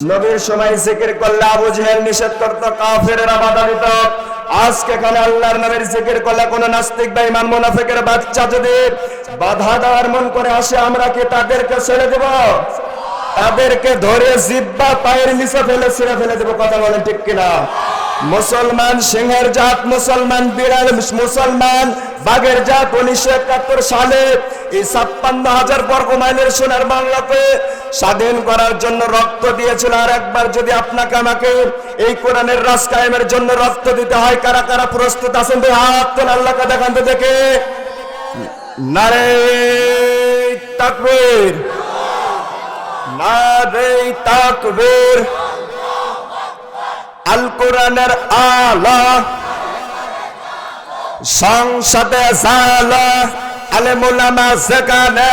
নবীর সময় জিকির করলে আবু জেহেল নিষেধ করত, কাফেররা বাধা দিত। আজকে এখানে আল্লাহর নবীর জিকির করলে কোন নাস্তিক বা ইমান মুনাফিকের বাচ্চা যদি বাধা দেওয়ার মন করে আসে, আমরা কি তাদেরকে ছেড়ে দেব? তাদেরকে ধরে জিব্বা পায়ের নিচে ফেলে ছিঁড়ে ফেলে দেব। কথা বলেন ঠিক কিনা? মুসলমান সিংহের জাত, মুসলমান বিড়াল, মুসলমান বাঘের জাত। 1971 সালে এই 56,000 বর্গ মাইলের সোনার বাংলাকে স্বাধীন করার জন্য রক্ত দিয়েছিল। আর একবার যদি আপনাকে আমাকে এই কোরআনের রাজ কায়েমের জন্য রক্ত দিতে হয়, কারা কারা প্রস্তুত আছেন? হাত তোলেন, আল্লাহকে দেখান তো দেখে। নারে তাকবীর, নারে তাকবীর। আল কোরআনের আলা সংসদে জালা, আলেম উলামা যেখানে,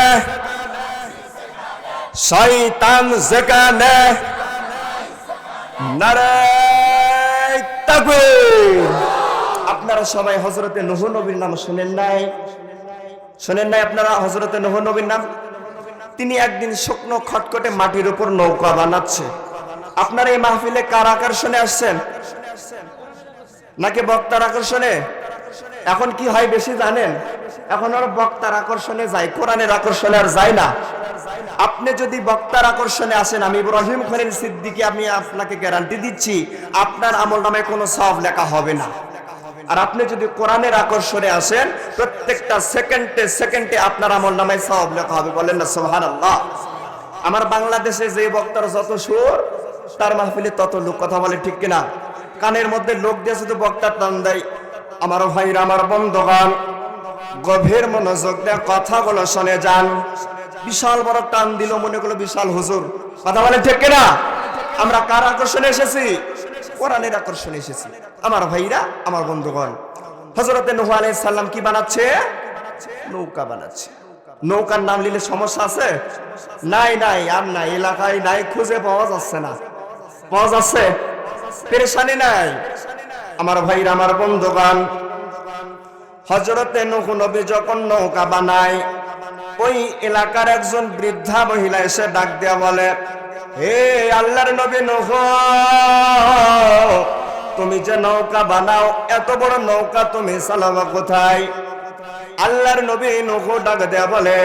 শয়তান যেখানে। নারে তাকবীর। আপনারা সবাই হযরতে নূহ নবীর নাম শুনেন নাই? শুনেন নাই আপনারা হযরতে নূহ নবীর নাম? তিনি একদিন শুকনো খটখটে মাটির উপর নৌকা বানাচ্ছে। আপনারা এই মাহফিলে কার আকর্ষণে আসছেন? নাকি বক্তার আকর্ষণে? এখন কি হয় বেশি জানেন? এখন আর বক্তার আকর্ষণে যায়, কোরআনের আকর্ষণে আর যায় না। আপনি যদি বক্তার আকর্ষণে আসেন, আমি ইব্রাহিম খলিল সিদ্দিকী, আমি আপনাকে গ্যারান্টি দিচ্ছি আপনার আমলনামায় কোনো সওয়াব লেখা হবে না। আর আপনি যদি কোরআনের আকর্ষণে আসেন, প্রত্যেকটা সেকেন্ডে সেকেন্ডে আপনার আমলনামায় সওয়াব লেখা হবে। বলেন না সুবহানাল্লাহ? আমার বাংলাদেশে যে বক্তার যত সুর, তার মাহফিলে তত লোক। কথা বলে ঠিক কিনা? কানের মধ্যে লোক দিয়ে শুধু বক্তার টান দেয়। আমার ভাইরা, আমার বন্ধুগণ, গভীর মনোযোগ দিয়ে কথাগুলো শুনে যান। বিশাল বড় টান দিল, মনে করলো বিশাল হুজুর। কথা বলে ঠিক কিনা? আমরা কার আকর্ষণে এসেছি? কোরআনের আকর্ষণে এসেছি। আমার ভাইরা, আমার বন্ধুগণ, হযরতে নূহ আলাইহিস সালাম কি বানাচ্ছে? নৌকা বানাচ্ছে। নৌকার নাম নিলে সমস্যা আছে? নাই নাই, আর নাই, এলাকায় নাই, খুঁজে পাওয়া যাচ্ছে না। পাওয়া যাচ্ছে? পেরেশানি নাই। আমার ভাইরা, আমার বন্ধুগণ, হযরতে নূহ নবী যখন নৌকা বানায়, ওই এলাকার একজন বৃদ্ধা মহিলা এসে ডাক দেয়া বলে, হে আল্লাহর নবী নূহ, তুমি যে নৌকা বানাও, এত বড় নৌকা তুমি চালাবা কোথায়? আল্লাহর নবী নূহ ডাক দেয়া বলে,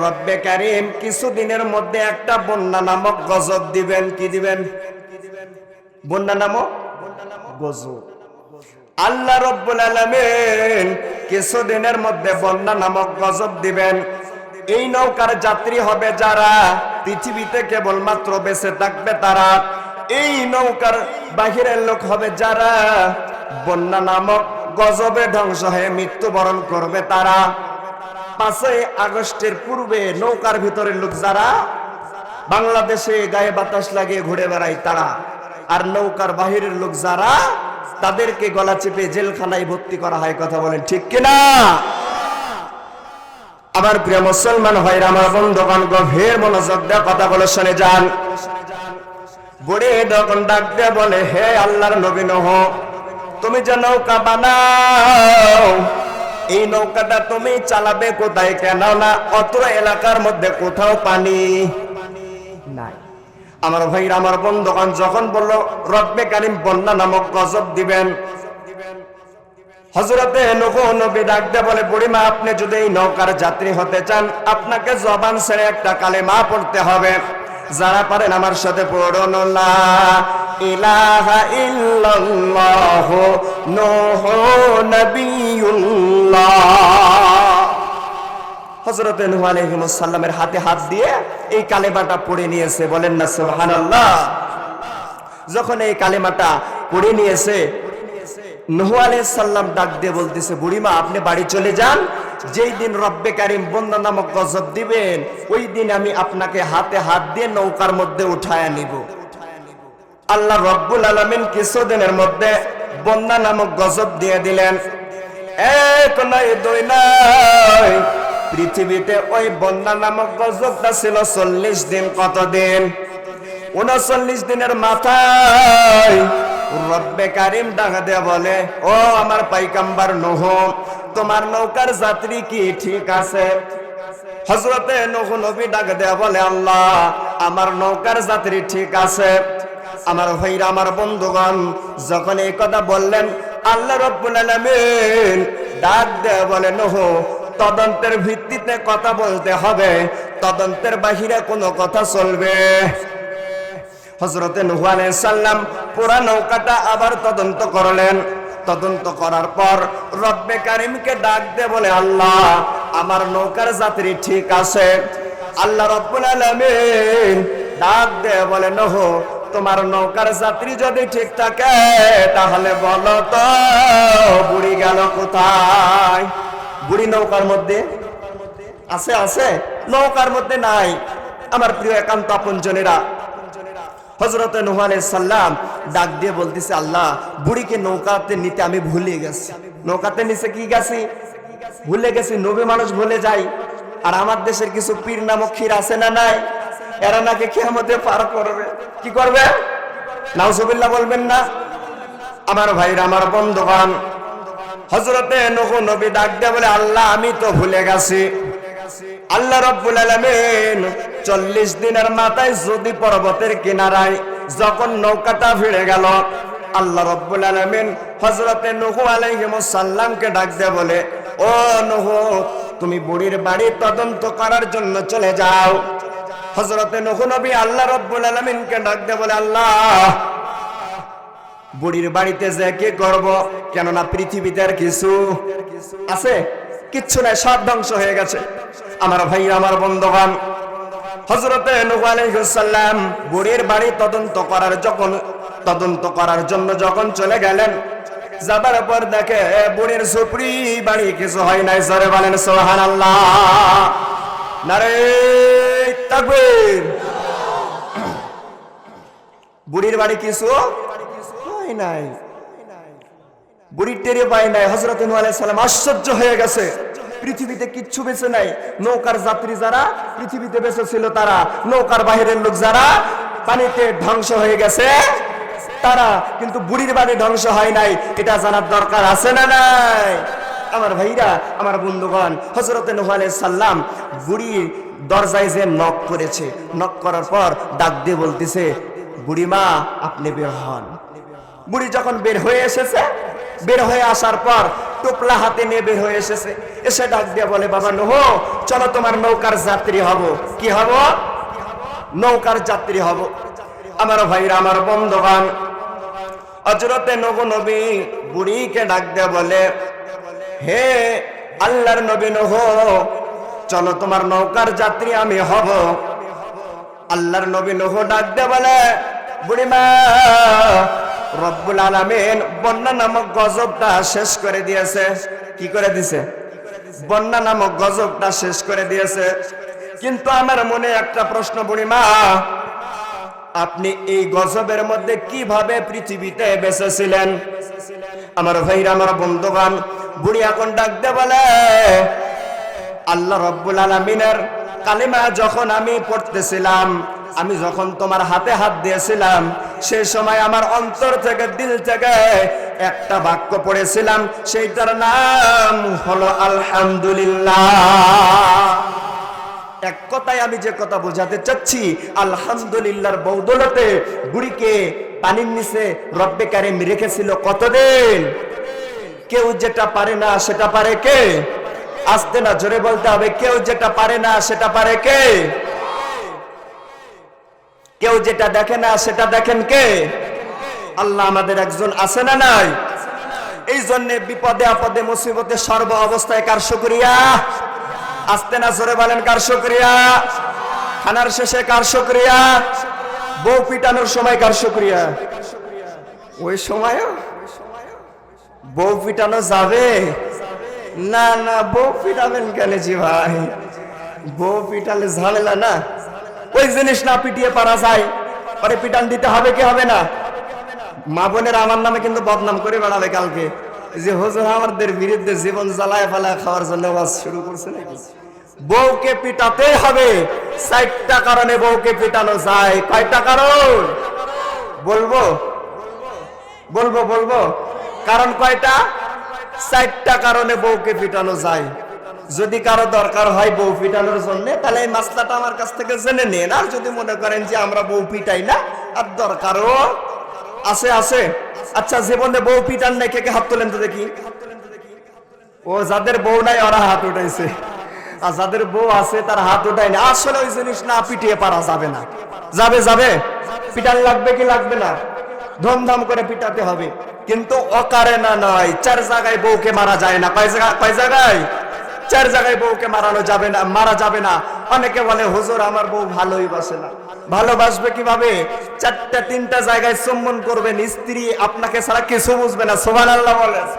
রব্বে কারীম কিছুদিনের মধ্যে একটা বন্যা নামক গজব দিবেন। কি দিবেন? বন্যা নামক গজব। আল্লাহ রব্বুল আলামিন কিছুদিনের মধ্যে বন্যা নামক গজব দিবেন। এই নৌকার যাত্রী হবে যারা, পৃথিবীতে কেবলমাত্র বেঁচে থাকবে তারা। এই নৌকার বাহিরের লোক হবে যারা, বন্যা নামক গজবে ধ্বংস হয়ে মৃত্যুবরণ করবে তারা। 5ই আগস্টের পূর্বে নৌকার ভিতরের লোক যারা, বাংলাদেশে গায়ে বাতাস লাগিয়ে ঘুরে বেড়ায় তারা। আর নৌকার বাহিরের লোক যারা, তাদেরকে গলা চেপে জেলখানায় ভর্তি করা হয়। কথা বলেন ঠিক কিনা? আমার প্রিয় মুসলমান ভাইরা, আমার বন্ধুগণ, গভীর মনোযোগ দিয়ে কথাগুলো শুনে যান। বুড়ি তখন ডাক দিয়ে বলে, হে আল্লাহর নবী নূহ, তুমি যে নৌকা বানাও, এই নৌকাটা তুমি চালাবে কোথায়? কেন না অত এলাকার মধ্যে কোথাও পানি নাই। আমার ভাইরা, আমার বন্ধুগণ, যখন বলল রব্বে কারীম বন্যা নামক গজব দিবেন, হযরতে নূহ নবী ডাক দিয়ে বলে, বুড়িমা, আপনি যদি এই নৌকার যাত্রী হতে চান, আপনাকে জবান ছেড়ে একটা কালেমা পড়তে হবে। যারা পারেন আমার সাথে পড়ুন, লা ইলাহা ইল্লাল্লাহু নূহ নবিয়ুল্লাহ। হযরতে নূহ আলাইহিস সালামের হাতে হাত দিয়ে এই কালেমাটা পড়ে নিয়েছে। বলেন না সুবহানাল্লাহ? যখন এই কালেমাটা পড়ে নিয়েছে, নূহ আলাইহিস সালাম ডাক দিয়ে বলতেছে, বুড়িমা, আপনি বাড়ি চলে যান। যেই দিন রব্বে কারীম বন্যা নামক গজব দিবেন, ওই দিন আমি আপনাকে হাতে হাত দিয়ে নৌকার মধ্যে উঠায়া নিব। আল্লাহ রব্বুল আলামিন কিছুদিনের মধ্যে বন্যা নামক গজব দিয়ে দিলেন। এক নয়, দুই নয়, পৃথিবীতে ওই বন্যা নামক গজবটা ছিল 40 দিন। কতদিন? 39 দিনের মাথায় রব্বে কারীম ডাক দিয়ে বলে, ও আমার পয়গম্বর নূহ, তোমার নৌকার যাত্রী কি ঠিক আছে? হযরতে নূহ নবী ডাক দেয়া বলে, আল্লাহ, আমার নৌকার যাত্রী ঠিক আছে। আমার ভাইরা, আমার বন্ধুগণ, যখন এই কথা বললেন, আল্লাহ রাব্বুল আলামিন ডাক দিয়ে বলেন, নূহ, তদন্তের ভিত্তিতে কথা বলতে হবে, তদন্তের বাহিরে কোনো কথা চলবে। হযরতে নূহ আলাইহিস সালাম পুরা নৌকাটা আবার তদন্ত করলেন। তদন্ত করার পর রব্বে কারিমকে ডাক দিয়ে বলে, আল্লাহ, আমার নৌকার যাত্রী ঠিক আছে। আল্লাহ রাব্বুল আলামিন ডাক দিয়ে বলে, নূহ, তোমার নৌকার যাত্রী যদি ঠিক থাকে তাহলে বলো তো বুড়ি গেল কোথায়? বুড়ি নৌকার মধ্যে আছে? আছে? নৌকার মধ্যে নাই। আমার প্রিয় একান্ত আপনজনেরা, হযরতে নূহ আলাইহিস সালাম ডাক দিয়ে বলতেছে, আল্লাহ, বুড়িকে নৌকাতে নিতে আমি ভুলে গেছি। নৌকাতে নিচে কি গেছি? ভুলে গেছি। নবী মানুষ ভুলে যায়। আর আমার দেশের কিছু পীর নামক ক্ষীর আছে না নাই? এরা নাকি কিয়ামতে পার করবে। কি করবে? নাউজুবিল্লাহ বলবেন না? আমার ভাইরা, আমার বন্ধুগণ, হযরতে নূহ নবী ডাক দিয়ে বলে, আল্লাহ, আমি তো ভুলে গেছি। আল্লাহ রাব্বুল আলামিন 40 দিনের মাথায় যদি পর্বতের কিনারায় যখন নৌকাটা ভিড়ে গেল, আল্লাহ রাব্বুল আলামিন হযরতে নূহ আলাইহিস সালামকে ডাক দিয়ে বলে, ও নূহ, তুমি বুড়ির বাড়ি তদন্ত করার জন্য চলে যাও। হযরতে নূহ নবী আল্লাহ রাব্বুল আলামিনকে ডাক দিয়ে বলে, আল্লাহ, বুড়ির বাড়িতে যে কি করব? কেননা পৃথিবীতে আর কিছু আছে? কিচ্ছু নাই, সব ধ্বংস হয়ে গেছে। আমার ভাই, আমার বন্ধুগণ, হযরতে নূহ আলাইহিস সালাম বুড়ির বাড়ি তদন্ত করার জন্য যখন চলে গেলেন, যাবার পর দেখে বুড়ির ঝুপড়ি বাড়ি কিছু হয় নাই। জোরে বলেন সুবহানাল্লাহ। নারে তাকবীর। বুড়ির বাড়ি কিছু হয় নাই, বুড়ির টেরে পায় নাই। হযরতে নূহ আলাইহিস সালাম আশ্চর্য হয়ে গেছে। পৃথিবীতে কিচ্ছু বেঁচে নাই। নৌকার যাত্রী যারা পৃথিবীতে বেঁচে ছিল তারা, নৌকার বাহিরের লোক যারা পানিতে ধ্বংস হয়ে গেছে তারা, কিন্তু বুড়ির বাড়ি ধ্বংস হয় নাই। এটা জানার দরকার আছে না নাই? আমার ভাইরা, আমার বন্ধুগণ, হযরতে নূহ আলাইহিস সালাম বুড়ির দরজায় যে নক করেছে, নক করার পর ডাক দিয়ে বলতেছে, বুড়িমা, আপনি বের হন। বুড়ি যখন বের হয়ে এসেছে, বের হয়ে আসার পর টোপলা হাতে নিয়ে বের হয়ে এসেছে, এসে ডাক দিয়ে বলে, বাবা নূহ, চলো তোমার নৌকার যাত্রী হব। কি হব? নৌকার যাত্রী হব। আমার ভাইরা, আমার বন্ধুগণ, হযরতে নূহ নবী বুড়িকে ডাক দিয়ে বলে, হে আল্লাহর নবী নূহ, চলো তোমার নৌকার যাত্রী আমি হব। আল্লাহর নবী নূহ ডাক দিয়ে বলে, বুড়িমা, রব্বুল আলামিন বন্যা নামক গজবটা শেষ করে দিয়েছে। কি করে দিয়েছে? বন্যা নামক গজবটা শেষ করে দিয়েছে। কিন্তু আমার মনে একটা প্রশ্ন, বুড়িমা, আপনি এই গজবের মধ্যে কিভাবে পৃথিবীতে বেঁচে ছিলেন? আমার ভাইরা, আমার বন্ধুগণ, বুড়ি এখন ডাক দিয়ে বলে, আল্লাহ রব্বুল আলামিনের কালিমা যখন আমি পড়তেছিলাম, আমি যখন তোমার হাতে হাত দিয়েছিলাম, সেই সময় আমার অন্তর থেকে, দিল থেকে একটা বাক্য পড়েছিলাম, সেইটার নাম হলো আলহামদুলিল্লাহ। এক কথায় আমি যে কথা বোঝাতে চাচ্ছি, আলহামদুলিল্লাহর বদৌলতে বুড়িকে পানির নিচে রব্বে কারিম রেখেছিল কতদিন? কেউ যেটা পারে না সেটা পারে কে? আস্তে না, জোরে বলতে হবে। কেউ যেটা পারে না সেটা পারে কে? কেউ যেটা দেখে না সেটা দেখেন কে? আল্লাহ আমাদের একজন আছে না নাই? এই জন্য বিপদে আপদে মুসিবতে সর্ব অবস্থায় কার শুকরিয়া? আস্তে না, জোরে বলেন, কার শুকরিয়া? খানার শেষে কার শুকরিয়া? বউ পিটানোর সময় কার শুকরিয়া? ওই সময়ও বউ পিটানো যাবে না? না, বউ পিটাবেন কেন জি ভাই? বউ পিটালে ঝামেলা না? ওই জিনিস না পিটিয়ে পারা যায়, পরে পিটান দিতে হবে কি হবে না? মা বোনের আমার নামে কিন্তু বদনাম করে বেড়াবে কালকে, যে হুজুর আমাদের বিরুদ্ধে জীবন জ্বালায় ফালায় খাওয়ার জন্য ওয়াজ শুরু করছে নাকি। বউকে পিটাতে হবে। 4টা কারণে বউকে পিটানো যায়। কয়টা কারণ বলবো? বলবো বলবো কারণ কয়টা? 4টা কারণে বউকে পিটানো যায়। যদি কারো দরকার হয় বউ পিটানোর জন্য, তাহলে এই মাসলাটা আমার কাছ থেকে জেনে নেন। আর যদি মনে করেন যে আমরা বউ পিটাই না, আর দরকারও আছে আছে, আচ্ছা জীবনে বউ পিটান নাই, কে কে হাত তোলেন তো দেখি। ও যাদের বউ নাই ওরা হাত উঠাইছে, আর যাদের বউ আছে তার হাত উঠায়নি। আসলে ওই জিনিস না পিটিয়ে পারা যাবে না। যাবে যাবে, পিটান লাগবে কি লাগবে না, ধুমধাম করে পিটাতে হবে, কিন্তু অকারে না নয়। 4 জায়গায় বউকে মারা যায় না। কয় জায়গায়? 4 জায়গায় বউকে মারানো যাবে না, মারা যাবে না। অনেকে বলে হুজুর আমার বউ ভালোই বাসে না। ভালোবাসবে কিভাবে? 4টা 3টা জায়গায় চুম্বন করবেন, স্ত্রী আপনাকে ছাড়া কিছু বুঝবে না। সুবহানাল্লাহ বলেন।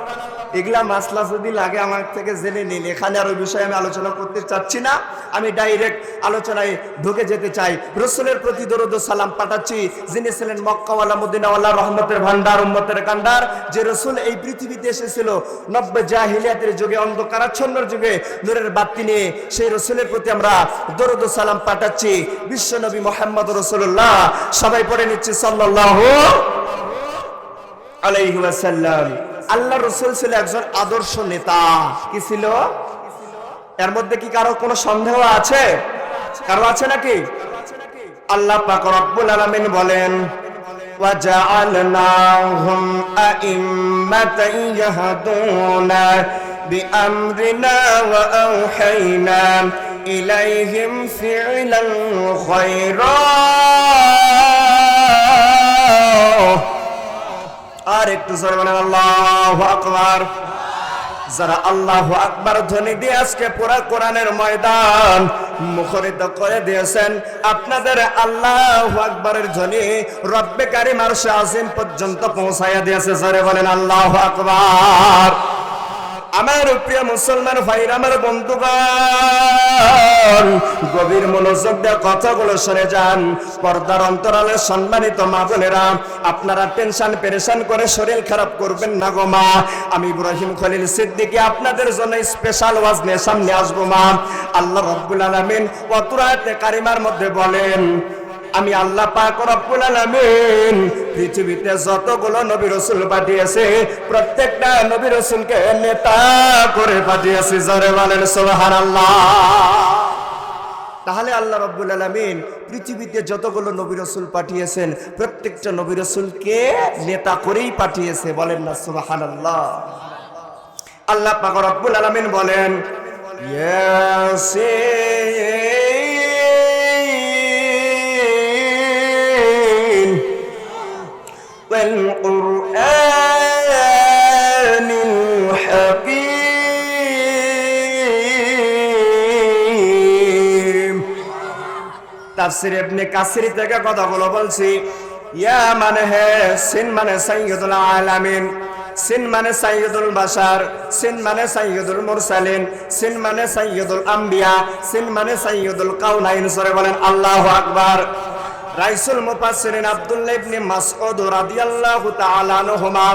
এগুলা মাসলা যদি লাগে আমার থেকে জেনে নিন। এখানে আর ওই বিষয়ে আমি আলোচনা করতে চাচ্ছি না, আমি ডাইরেক্ট আলোচনায় ঢুকে যেতে চাই। রাসূলের প্রতি দরুদ ও সালাম পাঠাচ্ছি, যিনি ছিলেন মক্কাওয়ালা মদিনাওয়ালা, রহমতের ভান্ডার, উম্মতের কান্ডার। যে রাসূল এই পৃথিবীতে এসেছিল 90 জাহিলিয়াতের যুগে, অন্ধকারাচ্ছন্ন যুগে নূরের বাতি নিয়ে, সেই রাসূলের প্রতি আমরা দরুদ ও সালাম পাঠাচ্ছি। বিশ্বনবী মুহাম্মদ রাসূলুল্লাহ। সবাই পড়ে নিচ্ছে সাল্লাল্লাহু আলাইহি ওয়াসাল্লাম। আল্লাহ রাসূল ছিল একজন আদর্শ নেতা। কি ছিল? এর মধ্যে কি কারো কোনো সন্দেহ আছে? কারো আছে নাকি? আল্লাহ পাক রব্বুল আলামিন বলেন, ওয়া জাআলনাহুম আইম্মাতান ইয়াহদুনা বিআমরিনা ওয়া আওহাইনা ইলাইহিম ফি'লাল খায়রাত। আর একটু জোরে বলেন আল্লাহু আকবার। যারা আল্লাহু আকবার ধ্বনি দিয়ে আজকে পুরা কোরআনের ময়দান মুখরিত করে দিয়েছেন, আপনাদের আল্লাহু আকবারের ধ্বনি রব্বে কারীম আরশে আজিম পর্যন্ত পৌঁছায়া দিয়েছে। জোরে বলেন আল্লাহু আকবার। আমার প্রিয় মুসলমান ভাইরা, আমার বন্ধুগণ, গভীর মনোযোগ দিয়ে কথাগুলো শুনে যান। পর্দার অন্তরালে সম্মানিত মা বোনেরা, আপনারা টেনশন পেরেশান করে শরীর খারাপ করবেন না গো মা। আমি ইব্রাহিম খলিল সিদ্দিকী আপনাদের জন্য স্পেশাল ওয়াজ নিয়ে সামনে আসবো মা। আল্লাহ রাব্বুল আলামিন ওয়াতুরাতে কারিমার মধ্যে বলেন, আমি আল্লাহ পাক রব্বুল আলামিন পৃথিবীতে যতগুলো নবী রাসূল পাঠিয়েছে, প্রত্যেকটা নবী রাসূলকে নেতা করে পাঠিয়েছে। জোরে বলেন সুবহানাল্লাহ। তাহলে আল্লাহ রাব্বুল আলামিন পৃথিবীতে যতগুলো নবী রাসূল পাঠিয়েছেন, প্রত্যেকটা নবী রাসূলকে নেতা করেই পাঠিয়েছে। বলেন না সুবহানাল্লাহ। আল্লাহ পাক রব্বুল আলামিন বলেন, ইয়াসিন والقرآن الحكيم। তাফসীর ইবনে কাসির থেকে কথাগুলো বলছি। ইয়া মানে হে, সিন মানে সাইয়্যিদুল আলামিন, সিন মানে সাইয়্যিদুল বাশার, সিন মানে সাইয়্যিদুল মুরসালিন, সিন মানে সাইয়্যিদুল আম্বিয়া, সিন মানে সাইয়্যিদুল কাউনাইন। সরে বলেন আল্লাহু আকবার। রাইসুল মুফাসসিরিন আব্দুল্লাহ ইবনে মাসউদ রাদিয়াল্লাহু তাআলা আনহুমা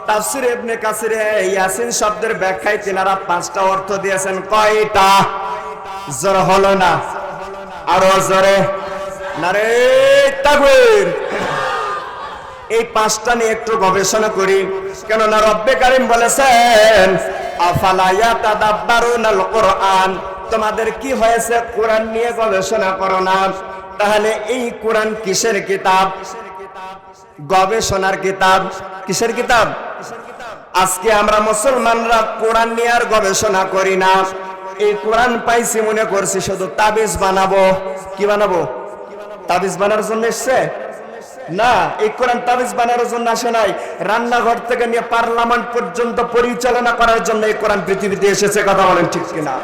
তাফসীর ইবনে কাসিরে ইয়াসিন শব্দের ব্যাখ্যায় তিনারা 5টা অর্থ দিয়েছেন। কয়টা? জোরে হলো না, আরো জোরে, নারে তাকবীর। এই 5টা নিয়ে একটু গবেষণা করি, কেননা রব্বে কারীম বলেছেন, আফালা ইয়াতাদাব্বারুনাল কুরআন। তোমাদের কি হয়েছে, কোরআন নিয়ে গবেষণা করো না? তাহলে এই কোরআন কিসের কিতাব? গবেষণার কিতাব। কিসের কিতাব? আজকে আমরা মুসলমানরা কোরআন নিয়ে আর গবেষণা করি না। এই কোরআন পাইছি মনে করছি শুধু তাবিজ বানাবো। কি বানাবো? তাবিজ বানানোর জন্য এসছে না। এই কোরআন তাবিজ বানানোর জন্য আসে নাই। রান্নাঘর থেকে নিয়ে পার্লামেন্ট পর্যন্ত পরিচালনা করার জন্য এই কোরআন পৃথিবীতে এসেছে। কথা বলেন ঠিক কিনা?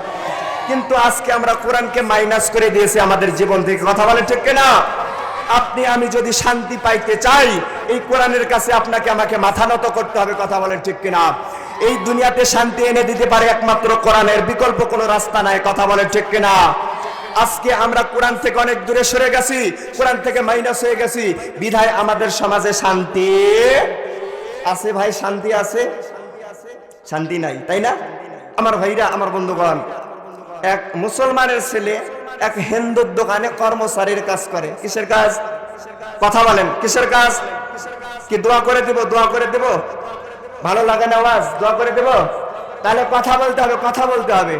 কিন্তু আজকে আমরা কোরআনকে মাইনাস করে দিয়েছি আমাদের জীবন থেকে। কথা বলেন ঠিক কিনা? আপনি আমি যদি শান্তি পাইতে চাই, এই কোরআনের কাছে আপনাকে আমাকে মাথা নত করতে হবে। কথা বলেন ঠিক কিনা? এই দুনিয়াতে শান্তি এনে দিতে পারে একমাত্র কোরআনের, বিকল্প কোনো রাস্তা নাই। কথা বলেন ঠিক কিনা? আজকে আমরা কোরআন থেকে অনেক দূরে সরে গেছি, কোরআন থেকে মাইনাস হয়ে গেছি, বিধায় আমাদের সমাজে শান্তি আছে। ভাই শান্তি আছে? শান্তি নাই, তাই না? আমার ভাইরা, আমার বন্ধুগণ, এক মুসলমানের ছেলে এক হিন্দুর দোকানে কর্মচারীর কাজ করে। কিসের কাজ? কথা বলেন, কিসের কাজ? কি দোয়া করে দেব? দোয়া করে দেব? ভালো লাগে না আওয়াজ? দোয়া করে দেব? তাহলে কথা বলতে হবে, কথা বলতে হবে।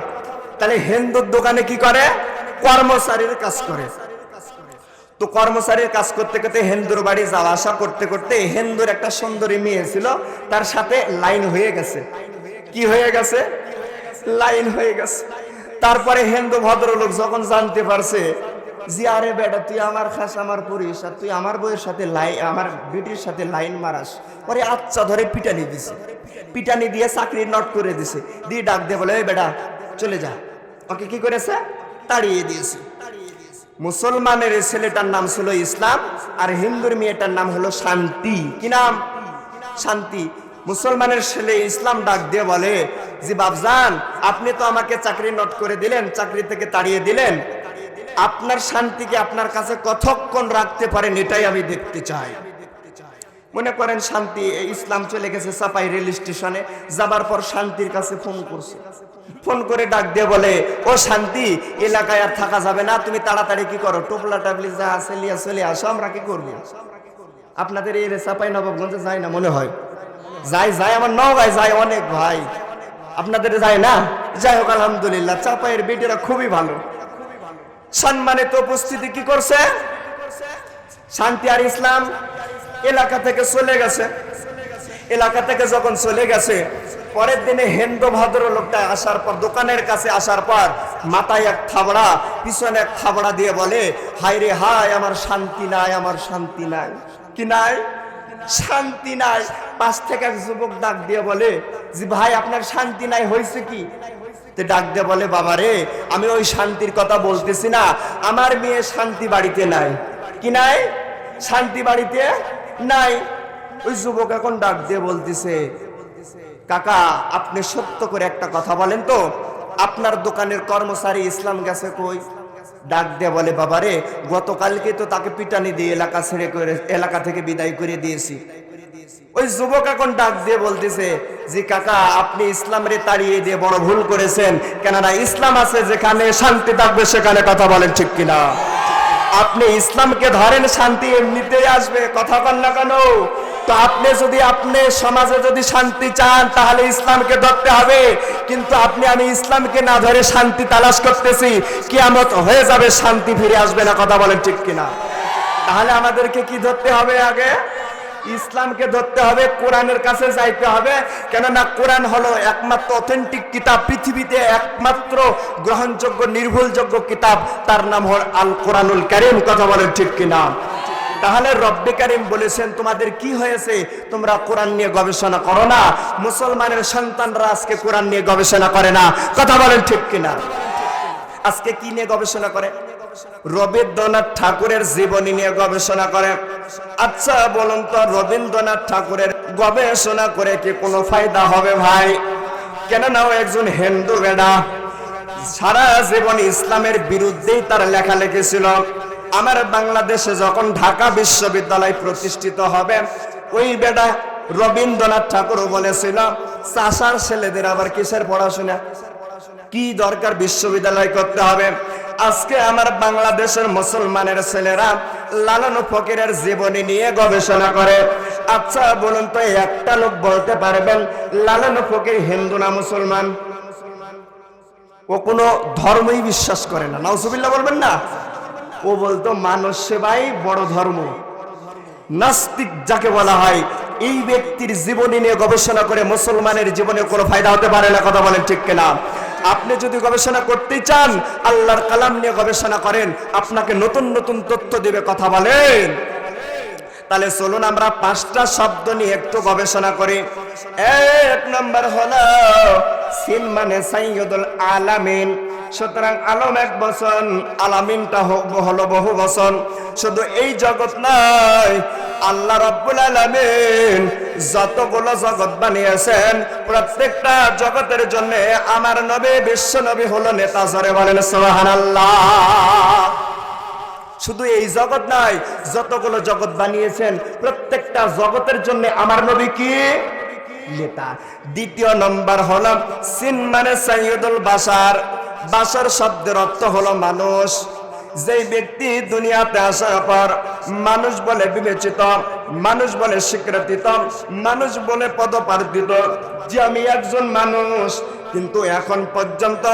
তাহলে হিন্দুর দোকানে কি করে? কর্মচারীর কাজ করে। তো কর্মচারীর কাজ করতে করতে হিন্দুর বাড়ি যাওয়া আসা করতে করতে হিন্দুর একটা সুন্দরী মেয়ে ছিল, তার সাথে লাইন হয়ে গেছে। কি হয়ে গেছে? লাইন হয়ে গেছে। তারপরে হিন্দু ভদ্রলোক যখন জানতে পারছে যে আরে বেটা তুই আমার খাস, আমার পুরিস, আর তুই আমার বউয়ের সাথে আমার বেটির সাথে লাইন মারাস, পরে আচ্ছা ধরে পিটানি দিছে। পিটানি দিয়ে চাকরি নট করে দিছে, দিয়ে ডাক দিয়ে বলে, এই বেটা চলে যা। ওকে কি করেছে? তাড়িয়ে দিয়েছে। মুসলমানের ছেলেটার নাম ছিল ইসলাম, আর হিন্দুর মেয়েটার নাম হলো শান্তি। কি নাম? শান্তি। মুসলমানের ছেলে ইসলাম ডাক দিয়ে বলে যে বাপজান, আপনি তো আমাকে চাকরি নট করে দিলেন, চাকরি থেকে তাড়িয়ে দিলেন, আপনার শান্তিকে আপনার কাছে কতক্ষণ রাখতে পারেন এটাই আমি দেখতে চাই। মনে করেন শান্তি ইসলাম চলে গেছে চাপাই রেল স্টেশনে, যাবার পর শান্তির কাছে ফোন করছে। ফোন করে ডাক দিয়ে বলে, ও শান্তি, এলাকায় আর থাকা যাবে না, তুমি তাড়াতাড়ি কি করো, টোপলা টাবলি যা আছে লিয়া চলে আসো, আমরা কি করবো। আপনাদের এই চাপাই নবাবগঞ্জে যায় না মনে হয়? যায় আমার নওগাঁয় যায় অনেক ভাই, আপনাদের যায় না? যাই হোক আলহামদুলিল্লাহ, চাপাইয়ের বেটিরা খুবই ভালো। সম্মানিত উপস্থিতি, কি করছে শান্তি আর ইসলাম? এলাকা থেকে চলে গেছে। এলাকা থেকে যখন চলে গেছে, পরের দিনে হিন্দু ভদ্রলোকটা আসার পর, দোকানের কাছে আসার পর, মাথায় এক থাবড়া, পিছনে এক থাবড়া দিয়ে বলে, হায় রে হায়, আমার শান্তি নাই, আমার শান্তি নাই। কি নাই? শান্তি নাই। পাশ থেকে এক যুবক ডাক দিয়ে বলে যে ভাই, আপনার শান্তি নাই, হয়েছে কি? ডাক দিয়ে বলে, বাবা রে, আমি ওই শান্তির কথা বলতেছি না, আমার মেয়ে শান্তি বাড়িতে নাই। কি নাই? শান্তি বাড়িতে নাই। ওই যুবক এখন ডাক দিয়ে বলতেছে, কাকা আপনি সত্য করে একটা কথা বলেন তো, আপনার দোকানের কর্মচারী ইসলাম গেছে কই? ডাক দিয়ে বলে, বাবা রে, গতকালকে তো তাকে পিটানি দিয়ে এলাকা থেকে বিদায় করে দিয়েছি। ওই যুবক এখন ডাক দিয়ে বলতেছে যে কাকা, আপনি ইসলাম রে তাড়িয়ে দিয়ে বড় ভুল করেছেন, কেননা ইসলাম আছে যেখানে শান্তি থাকবে সেখানে, কথা বলেন ঠিক কিনা? আপনি ইসলামকে ধরেন, শান্তি এমনিতেই আসবে, কথা বল না কেন? তো আপনি যদি আপনি সমাজে যদি শান্তি চান তাহলে ইসলামকে ধরতে হবে, কিন্তু আমি ইসলামকে না ধরে শান্তি তালাশ করতেছি, কিয়ামত হয়ে যাবে, শান্তি ফিরে আসবে না, কথা বলেন ঠিক কিনা? তাহলে আমাদেরকে কি ধরতে হবে? আগে ইসলামকে ধরতে হবে, কোরআনের কাছে যাইতে হবে, কেননা কোরআন হলো একমাত্র অথেন্টিক কিতাব, পৃথিবীতে একমাত্র গ্রহণযোগ্য নির্ভুলযোগ্য কিতাব, তার নাম হল আল কোরআনুল কারীম, কথা বলেন ঠিক কিনা? তাহলে রব্বে কারীম বলেছেন, তোমাদের কি হয়েছে, তোমরা কোরআন নিয়ে গবেষণা করো না। মুসলমানের সন্তানরা আজকে কোরআন নিয়ে গবেষণা করে না, কথা বলেন ঠিক কিনা? আজকে কি নিয়ে গবেষণা করে? রবীন্দ্রনাথ ঠাকুরের জীবনী নিয়ে গবেষণা করে। আচ্ছা বলুন তো, রবীন্দ্রনাথ ঠাকুরের গবেষণা করে কি কোনো ফায়দা হবে ভাই? কেননা ও একজন হিন্দু বেটা, সারা জীবন ইসলামের বিরুদ্ধেই তার লেখালেখি ছিল। আমার বাংলাদেশে যখন ঢাকা বিশ্ববিদ্যালয় প্রতিষ্ঠিত হবে, ওই বেটা রবীন্দ্রনাথ ঠাকুর বলেছিল, চাষার ছেলেদের আবার কিসের পড়াশোনা, কি দরকার বিশ্ববিদ্যালয় করতে হবে? আজকে আমার বাংলাদেশের মুসলমানের ছেলেরা লালন ফকিরের জীবনী নিয়ে গবেষণা করে। আচ্ছা বলুন তো, একটা লোক বলতে পারবেন লালন ফকির হিন্দু না মুসলমান? ও কোনো ধর্মই বিশ্বাস করে না, নাউজুবিল্লাহ বলবেন না? ও বলতো মানুষ সেবাই বড় ধর্ম। নাস্তিক যাকে বলা হয়, এই ব্যক্তির জীবনী নিয়ে গবেষণা করে মুসলমানের জীবনে কোনো ফায়দা হতে পারে না, কথা বলেন ঠিক কিনা? আপনি যদি গবেষণা করতে চান, আল্লাহর কালাম নিয়ে গবেষণা করেন, আপনাকে নতুন নতুন তথ্য দিবে, কথা বলেন। তাহলে চলুন আমরা 5টা শব্দ নিয়ে একটু গবেষণা করি। এক নম্বর হলো সিন মানে সাইয়্যিদুল আলামিন, সুতরাং আলম এক বচন, আলামিনটা হলো বহু বচন। শুধু এই জগৎ নয়, আল্লাহ রাব্বুল আলামিন যতগুলো জগৎ বানিয়েছেন, প্রত্যেকটা জগতের জন্য আমার নবী বিশ্ব নবী হলো নেতা। জোরে বলেন সুবহানাল্লাহ। শুধু এই জগৎ নয়, যতগুলো জগৎ বানিয়েছেন প্রত্যেকটা জগতের জন্য আমার নবী কি নেতা। দ্বিতীয় নম্বর হলো সিন মানে সাইয়্যিদুল বাশার। বাশার শব্দের অর্থ হলো মানুষ। যেই ব্যক্তি দুনিয়াতে আসার পর মানুষ বলে বিবেচিত, মানুষ বলে স্বীকৃত, মানুষ বলে পদপ্রার্থিত যে আমি একজন মানুষ, কিন্তু এখন পর্যন্ত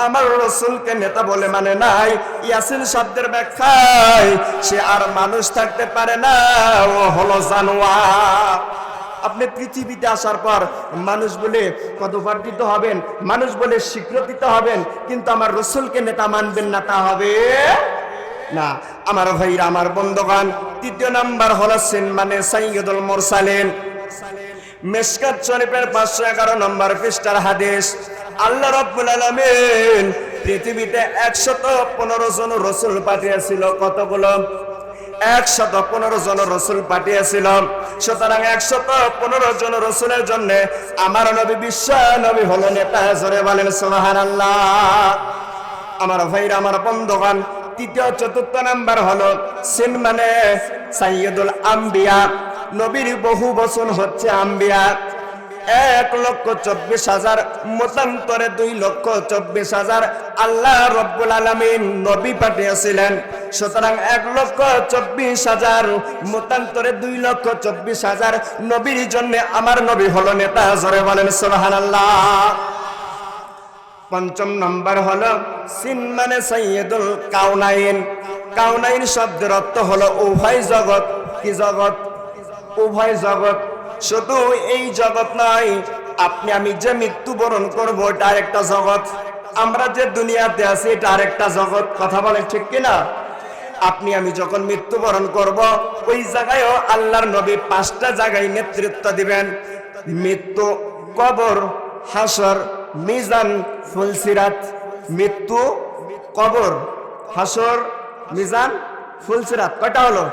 আমার রসুলকে নেতা বলে মানে নাই। ইয়াসিন শব্দের ব্যাখ্যায় সে আর মানুষ থাকতে পারে না, ও হলো জানোয়ার। আপনি পৃথিবীতে আসার পর মানুষ বলে পদবর্ধিত হবেন, মানুষ বলে স্বীকৃত হবেন, কিন্তু আমার রসুলকে নেতা মানবেন না, তা হবে না। আমার ভাইরা, আমার বন্ধুগণ, তৃতীয় নাম্বার হলো সিন মানে সাইয়্যিদুল মুরসালিন। মিশকাত শরীফের 511 নম্বর পৃষ্ঠার হাদিস। আল্লাহ রাব্বুল আলামিন পৃথিবীতে 115 জন রাসূল পাঠিয়েছিল। কতগুলো? 115 জন রাসূল পাঠিয়েছিল। সুতরাং 115 জন রাসূলের জন্য আমার নবী বিশ্ব নবী হলো নেতা। জোরে বলেন সুবহানাল্লাহ। আমার ভাইরা, আমার বন্ধুগণ, তৃতীয় চতুর্থ নাম্বার হলো সিন মানে সাইয়্যিদুল আম্বিয়া। নবীর বহু বচন হচ্ছে আম্বিয়া। 1,24,000 মতান্তরে 2,24,000 আল্লাহ রাব্বুল আলামিন নবী পাঠিয়েছিলেন। সুতরাং 1,24,000 মতান্তরে 2,24,000 নবীর জন্য আমার নবী হলো নেতা। জোরে বলেন সুবহানাল্লাহ। পঞ্চম নম্বর হলো সিন মানে সাইয়্যিদুল কাউনাইন। কাউনাইন শব্দের অর্থ হলো উভয় জগৎ। কি জগৎ? উভয় জগৎ। শুধু এই জগৎ নয়, আপনি আমি যে মৃত্যুবরণ করবো এটা আরেকটা জগৎ, আমরা যে দুনিয়াতে আছি এটা আরেকটা জগৎ। কথা বলেন ঠিক কিনা? আপনি আমি যখন মৃত্যুবরণ করব, ওই জায়গায়ও আল্লাহর নবী 5টা জায়গায় নেতৃত্ব দিবেন: মৃত্যু, কবর, হাসর, মিজান, ফুলসিরাত। মৃত্যু, কবর, হাসর, মিজান, ফুলসিরাত। কয়টা হলো?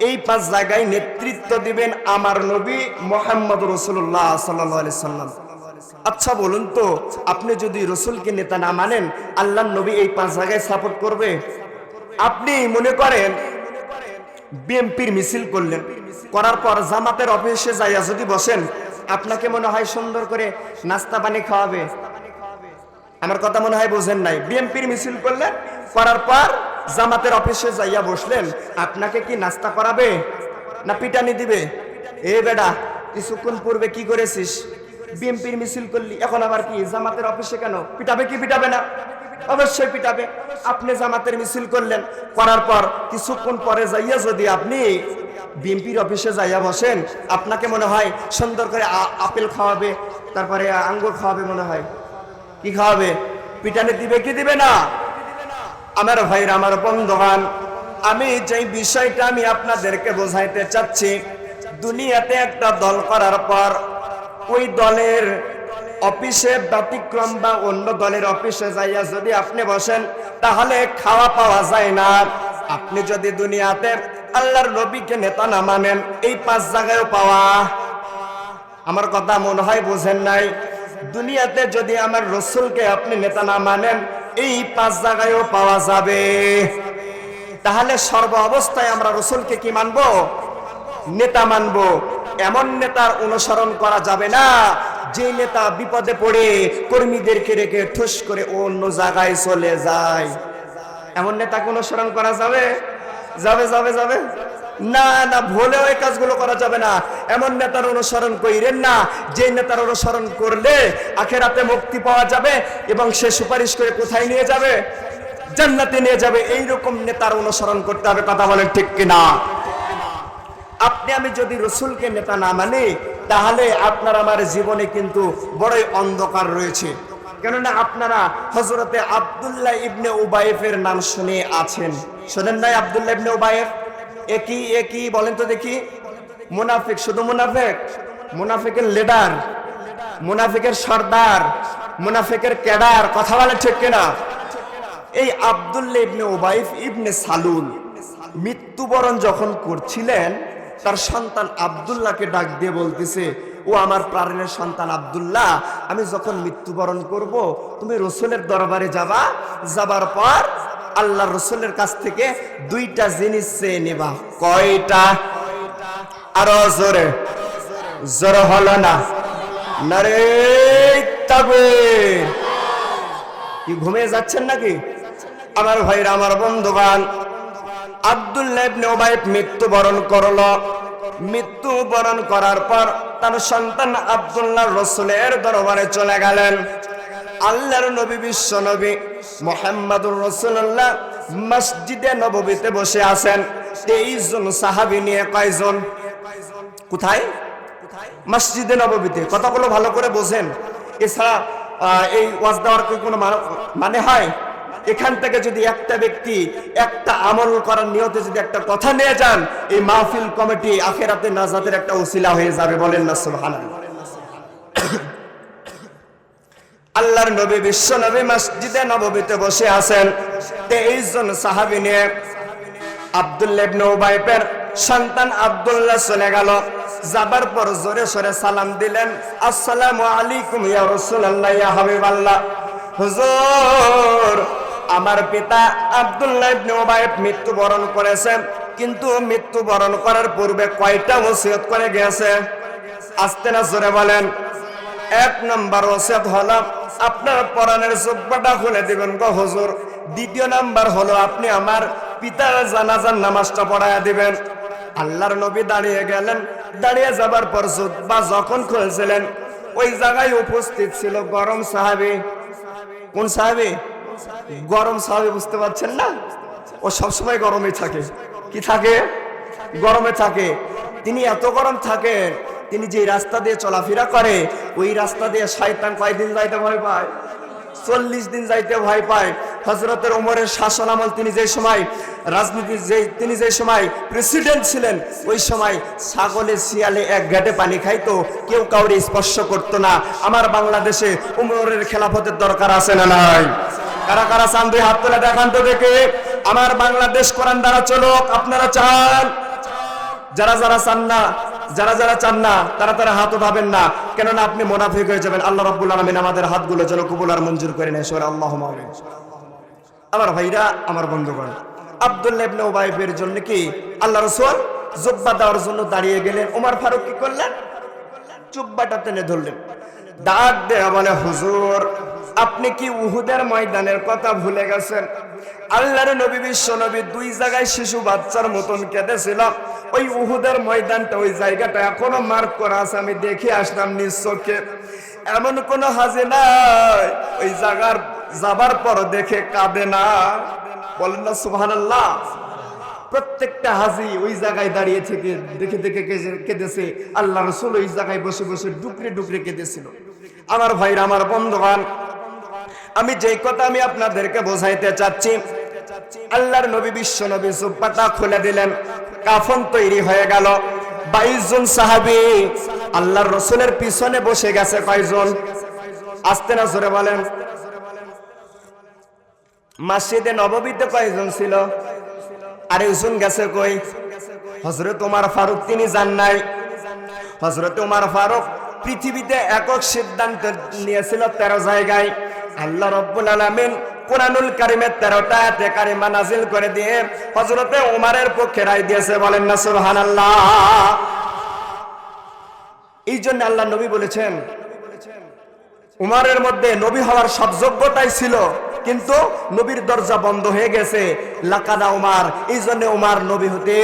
এই 5 জায়গায় নেতৃত্ব দিবেন আমার নবী মুহাম্মদ রাসূলুল্লাহ সাল্লাল্লাহু আলাইহি সাল্লাম। আচ্ছা বলুন তো, আপনি যদি রসুলকে নেতা না মানেন, আল্লাহর নবী এই 5 জায়গায় সাপোর্ট করবে? আপনি মনে করেন বিএনপির মিছিল করলেন, করার পর জামাতের অফিসে যাইয়া যদি বসেন, আপনাকে মনে হয় সুন্দর করে নাস্তা পানি খাওয়াবে? আমার কথা মনে হয় বোঝেন নাই। বিএনপির মিছিল করলেন, করার পর জামাতের অফিসে যাইয়া বসলেন, আপনাকে কি নাস্তা করাবে না পিটানি দিবে? এ বেটা, কিছুক্ষণ পূর্বে কি করেছিস? বিএনপির মিছিল করলি, এখন আবার কি জামাতের অফিসে কেন? পিটাবে কি পিটাবে না? অবশ্যই পিটাবে। আপনি জামাতের মিছিল করলেন, করার পর কিছুক্ষণ পরে যাইয়া যদি আপনি বিএনপির অফিসে যাইয়া বসেন, আপনাকে মনে হয় সুন্দর করে আপেল খাওয়াবে, তারপরে আঙ্গুর খাওয়াবে? মনে হয় কি খাওয়াবে? পিটানি দিবে কি দিবে না? আমার ভাইরা, আমার বন্ধুগণ, আমি যে বিষয়টা আমি আপনাদেরকে বোঝাইতে চাচ্ছি, দুনিয়াতে একটা দল করার পর ওই দলের অফিসে ব্যতিক্রম বা অন্য দলের অফিসে যাইয়া যদি আপনি বসেন, তাহলে খাওয়া পাওয়া যায় না। আপনি যদি দুনিয়াতে আল্লাহর নবীকে নেতা না মানেন, এই 5 জায়গায়ও পাওয়া। আমার কথা মনে হয় বোঝেন নাই। দুনিয়াতে যদি আমার রসুলকে আপনি নেতা না মানেন, এই 5 জায়গায়ও পাওয়া যাবে। তাহলে সর্ব অবস্থায় আমরা রসুলকে কি মানবো? নেতা মানবো। এমন নেতার অনুসরণ করা যাবে না যে নেতা বিপদে পড়ে কর্মীদেরকে রেখে ঠুস করে অন্য জায়গায় চলে যায়। এমন নেতাকে অনুসরণ করা যাবে? যাবে যাবে যাবে না, না, ভুলেও এই কাজগুলো করা যাবে না। এমন নেতার অনুসরণ কইরেন না যে নেতার অনুসরণ করলে আখিরাতে মুক্তি পাওয়া যাবে এবং সে সুপারিশ করে কোথায় নিয়ে যাবে? জান্নাতে নিয়ে যাবে। এইরকম নেতার অনুসরণ করতে হবে। কথা বলেন ঠিক কিনা? আপনি আমি যদি রসুলকে নেতা না মানি, তাহলে আপনার আমার জীবনে কিন্তু বড়ই অন্ধকার রয়েছে। কেননা আপনারা হযরতে আব্দুল্লাহ ইবনে উবাইফের নাম শুনে আছেন, শোনেন নাই? আব্দুল্লাহ ইবনে উবাইফ একই বলেন তো দেখি। মুনাফিক, শুধু মুনাফিক, মুনাফিকের লিডার, মুনাফিকের সর্দার, মুনাফিকের ক্যাডার। কথা বলে ঠিক কিনা? এই আব্দুল্লাহ ইবনে উবাইফ ইবনে সালুল মৃত্যুবরণ যখন করছিলেন, তার সন্তান আব্দুল্লাহকে ডাক দিয়ে বলতেছে, ও আমার প্রাণের সন্তান আব্দুল্লাহ, আমি যখন মৃত্যুবরণ করব, তুমি রসুলের দরবারে যাবা, যাবার পর আল্লাহ রসুলের কাছ থেকে 2টা জিনিস চেয়ে নেবা। কয়টা? আরো জোরে, জোরে হলো না? নারে তাকবীর! কি ঘুমিয়ে যাচ্ছেন নাকি? আমার ভাইরা, আমার বন্ধুগণ, আব্দুল্লাহ ইবনে উবাইফ মৃত্যুবরণ করলো। মৃত্যুবরণ করার পর তার সন্তান আব্দুল্লাহ রসুলের দরবারে চলে গেলেন। আল্লাহর নবী বিশ্ব নবী মুহাম্মদুর রাসূলুল্লাহ মসজিদে নববীতে বসে আছেন। 23 জন সাহাবী নিয়ে। কয়জন? কোথায়? মসজিদে নববীতে। কথাগুলো ভালো করে বোঝেন, এছাড়া এই ওয়াজ দেওয়ার কোনো মানে হয়? এখান থেকে যদি একটা ব্যক্তি একটা আমল করার নিয়তে যদি একটা কথা নিয়ে যান, এই মাহফিল কমিটি আখিরাতে নাজাতের একটা ওসিলা হয়ে যাবে। বলেন না সুবহানাল্লাহ। আল্লাহর নবী বিশ্ব নবী মসজিদে নববীতে বসে আছেন। 23 জন সাহাবী নিয়ে। আব্দুল্লাহ ইবনে উবাইয়ের সন্তান আব্দুল্লাহ চলে গেল। যাবার পর জোরে সরে সালাম দিলেন, আসসালামু আলাইকুম ইয়া রাসূলুল্লাহ ইয়া হাবিবাল্লাহ। হুজুর, আমার পিতা আব্দুল্লাহ ইবনে উবাই মৃত্যুবরণ করেছেন, কিন্তু মৃত্যুবরণ করার পূর্বে কয়টা ওসিয়ত করে গেছে? আস্তে না জোরে বলেন। 1 নম্বর ওসিয়ত হলো আপনার পরনের জুব্বাটা খুলে দিবেন গো হুজুর। 2 নাম্বার হলো আপনি আমার পিতার জানাজার নামাজটা পড়ায়া দিবেন। আল্লাহর নবী দাঁড়িয়ে গেলেন। দাঁড়িয়ে যাবার পর জুব্বা যখন খুলছিলেন, ওই জায়গায় উপস্থিত ছিল গরম সাহাবী। কোন সাহাবী? গরম সাহাবী। বুঝতে পারছেন না? ও সবসময় গরমে থাকে। কি থাকে? গরমে থাকে। তিনি এত গরম থাকেন, তিনি যে রাস্তা দিয়ে চলাফেরা করে, ওই রাস্তা দিয়ে শয়তান কয়দিন যাইতে ভয় পায়? 40 দিন যাইতে ভয় পায়। হযরতের ওমরের শাসন আমল, তিনি যে সময় রাজনীতির তিনি যে সময় প্রেসিডেন্ট ছিলেন, ওই সময় ছাগলে শিয়ালে এক ঘাটে পানি খাইতো, কেউ কাউরে স্পর্শ করতো না। আমার বাংলাদেশে ওমরের খেলাফতের দরকার আছে না নাই? কারা কারা চান? 2 হাত তুলে দেখান তো দেখে। আমার বাংলাদেশ কোরআন দ্বারা চলুক। আপনারা চান? যারা যারা চান না, যারা যারা চান না তারা তারা হাত উঠাবেন না, কেননা আপনি মুনাফিক হয়ে যাবেন। আল্লাহ রাব্বুল আলামিন আমাদের হাতগুলো যেন কবুল আর মঞ্জুর করে নেয়। সূরা আল্লাহুম্মা আমিন। আমার ভাইরা, আমার বন্ধুগণ, আব্দুল্লাহ ইবনে উবাইয়ের জন্য কি আল্লাহ রাসূল জুব্বা দেওয়ার জন্য দাঁড়িয়ে গেলেন। ওমর ফারুক কি করলেন? জুব্বাটা টেনে ধরলেন। ডাক দেয়া বলে, হুজুর, আপনি কি উহুদের ময়দানের কথা ভুলে গেছেন? আল্লাহর নবী বিশ্ব নবী 2 জায়গায় শিশু বাচ্চার মতন কেঁদেছিল। ওই উহুদের ময়দানটা, ওই জায়গাটা এখনো মার্ক করা আছে। আমি দেখে আসলাম নিজ চোখে। এমন কোন হাজি নাই ওই জায়গার যাবার পর দেখে কাঁদে না। বলেন না সুবহানাল্লাহ। প্রত্যেকটা হাজি ওই জায়গায় দাঁড়িয়ে থেকে দেখে দেখে কেঁদেছে। আল্লাহ রাসূল ওই জায়গায় বসে বসে ডুকরে ডুকরে কেঁদেছিল। আমার ভাইরা, আমার বন্ধুগণ, আমি যেই কথা আমি আপনাদেরকে বোঝাইতে চাচ্ছি, আল্লাহর নবী বিশ্ব নবী জুব্বাটা খুলে দিলেন। কাফন তৈরি হয়ে গেল। 22 জন সাহাবী আল্লাহর রাসূলের পিছনে বসে গেছে। কয়জন? আস্তে না জোরে বলেন। মসজিদে নববীতে কয়জন ছিল? আরেকজন গেছে কই? হযরত ওমর ফারুক, তিনি যান নাই। হযরত ওমর ফারুক পৃথিবীতে একক সিদ্ধান্ত নিয়েছিল 13 জায়গায়। আল্লাহ রাব্বুল আলামিন কুরআনুল কারীমে 13টা আয়াতে কারিমা নাযিল করে দিয়ে হযরতে ওমরের পক্ষে রায় দিয়েছে। বলেন না সুবহানাল্লাহ। এই জন্য আল্লাহ নবী বলেছেন, উমরের মধ্যে নবী হওয়ার সব যোগ্যতাই ছিল, কিন্তু নবীর দরজা বন্ধ হয়ে গেছে। লাকাদা উমর, এই জন্য উমর নবী হতে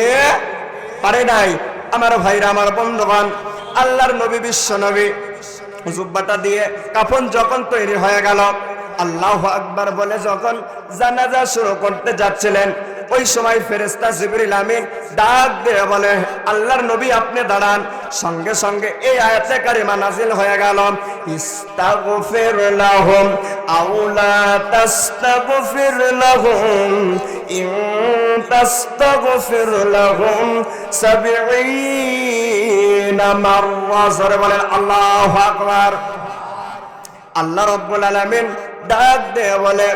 পারে নাই। আমার ভাইরা, আমার বন্ধুগণ, আল্লাহর নবী বিশ্ব নবী জুব্বাটা দিয়ে কাফন যখন তৈরি হয়ে গেল, আল্লাহু আকবার বলে যখন জানাজা শুরু করতে যাচ্ছিলেন, ওই সময় ফেরেশতা জিবরিল আমিন ডাক দিয়ে বলে, আল্লাহর নবী আপনি দাঁড়ান। সঙ্গে সঙ্গে এই আয়াতে কারিমা নাযিল হয়ে গেল, ইস্তাগফির লাহুম আও লা তাস্তাগফির লাহুম ইন তাস্তাগফির লাহুম 70 মাররা। জোরে বলেন আল্লাহু আকবার। আল্লাহ রাব্বুল আলামিন ডাক দিয়ে বলে,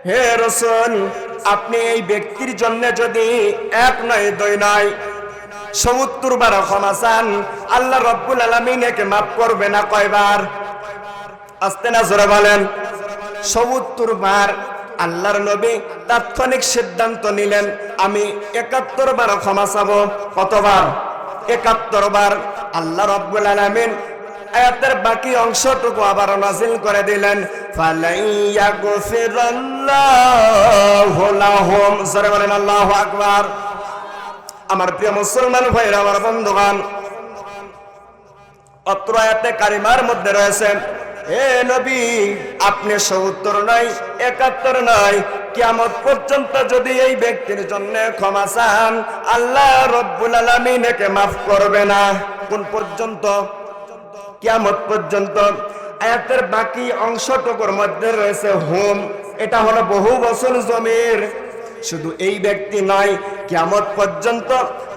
হে রাসূল, আপনি এই ব্যক্তির জন্য যদি 1 নয় 2 নয় 70 বার ক্ষমা চান, আল্লাহ রাব্বুল আলামিন একে মাফ করবে না। কয়বার? আস্তে না জোরে বলেন। 70 বার। আল্লাহর নবী তাৎক্ষণিক সিদ্ধান্ত নিলেন, আমি 71 বার ক্ষমা চাবো। কতবার? 71 বার। আল্লাহ রাব্বুল আলামিন আয়াতের বাকি অংশটুকু আবার নাযিল করে দিলেন, ফালাইয়াগফিরাল্লাহু লাহুম। জোরে বলেন আল্লাহু আকবার। আমার প্রিয় মুসলমান ভাইরা, আমার বন্ধুগণ, অত্র আয়াতে কারিমার মধ্যে রয়েছে হে নবী, আপনি ৭০ নয় ৭১ নয়, কিয়ামত পর্যন্ত যদি এই ব্যক্তির জন্য ক্ষমা চান, আল্লাহ রব্বুল আলামিন একে মাফ করবে না। কোন পর্যন্ত? কিয়ামত পর্যন্ত। আয়াতের বাকি অংশটুকুর মধ্যে রয়েছে হুম, এটা হলো বহু বছর জমির। শুধু এই ব্যক্তি নয়, কিয়ামত পর্যন্ত